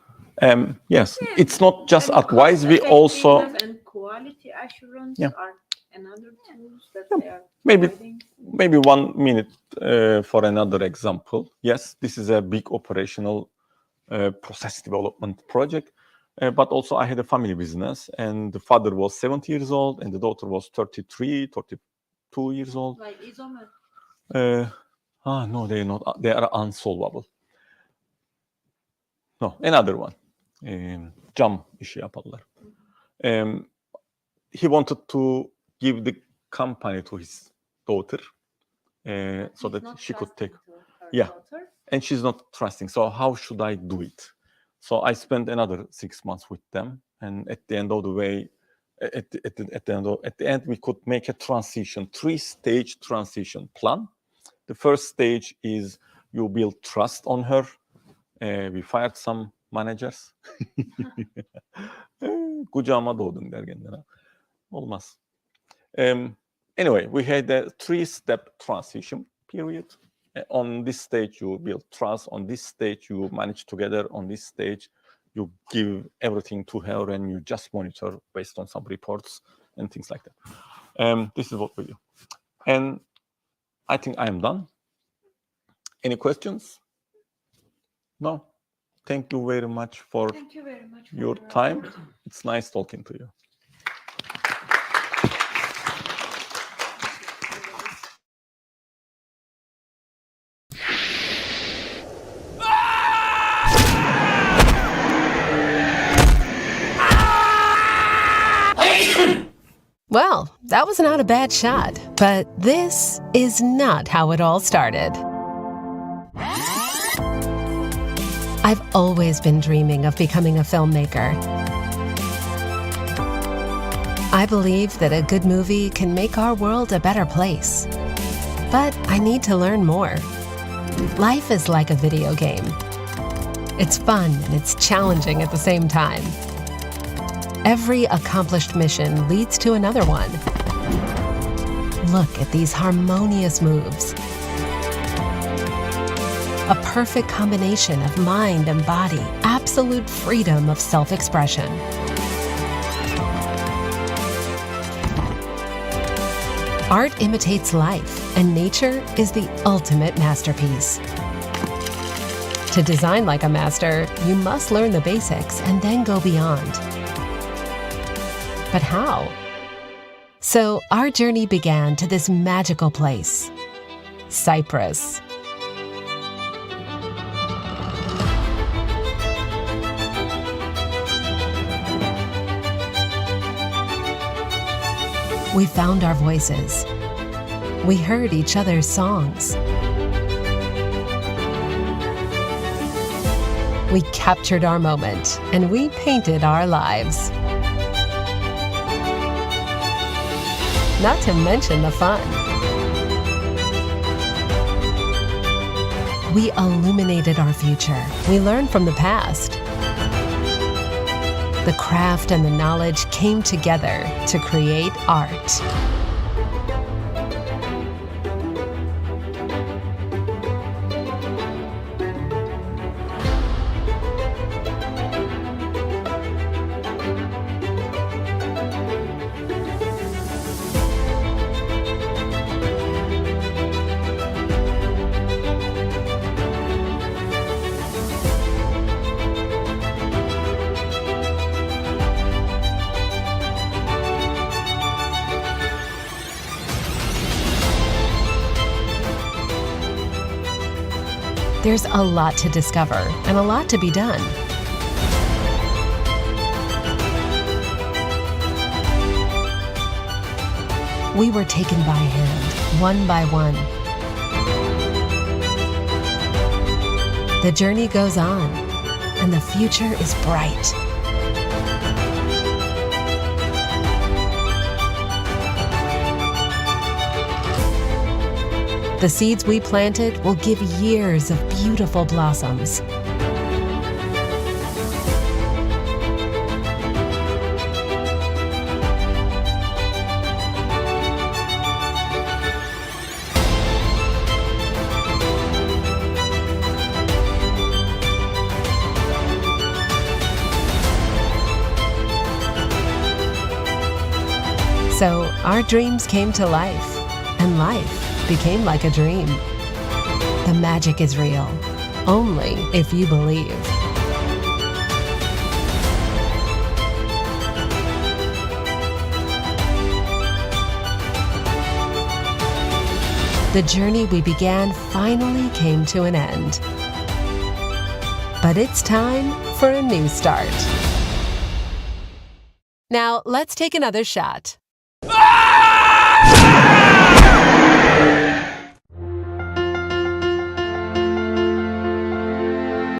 Yes, it's not just advice. We also and quality assurance Yeah. are another tools that Yeah. they are maybe providing. 1 minute for another example. Yes, this is a big operational process development project, but also I had a family business, and the father was 70 years old, and the daughter was 33, 32 years old. Like Isomer. No, they are not. They are unsolvable. No, another one. Cam işi yaparlar. He wanted to give the company to his daughter, so that she could take. Yeah. Daughter. And she's not trusting. So how should I do it? So I spent another 6 months with them, and at the end of the way, at the end, we could make a transition, 3-stage transition plan. The first stage is you build trust on her. We fired some managers. Kucağıma doğdun der kendine. Olmaz. Anyway, we had a 3-step transition period. On this stage, you build trust. On this stage, you manage together. On this stage, you give everything to her and you just monitor based on some reports and things like that. This is what we do. And I think I am done. Any questions? No? Thank you very much for Thank you very much for your time. It's nice talking to you. Well, that was not a bad shot, but this is not how it all started. I've always been dreaming of becoming a filmmaker. I believe that a good movie can make our world a better place. But I need to learn more. Life is like a video game. It's fun and it's challenging at the same time. Every accomplished mission leads to another one. Look at these harmonious moves. A perfect combination of mind and body, absolute freedom of self-expression. Art imitates life, and nature is the ultimate masterpiece. To design like a master, you must learn the basics and then go beyond. But how? So our journey began to this magical place, Cyprus. We found our voices. We heard each other's songs. We captured our moment, and we painted our lives. Not to mention the fun. We illuminated our future. We learned from the past. The craft and the knowledge came together to create art. There's a lot to discover and a lot to be done. We were taken by hand, one by one. The journey goes on, and the future is bright. The seeds we planted will give years of beautiful blossoms. So our dreams came to life, and life became like a dream. The magic is real, only if you believe. The journey we began finally came to an end. But it's time for a new start. Now, let's take another shot.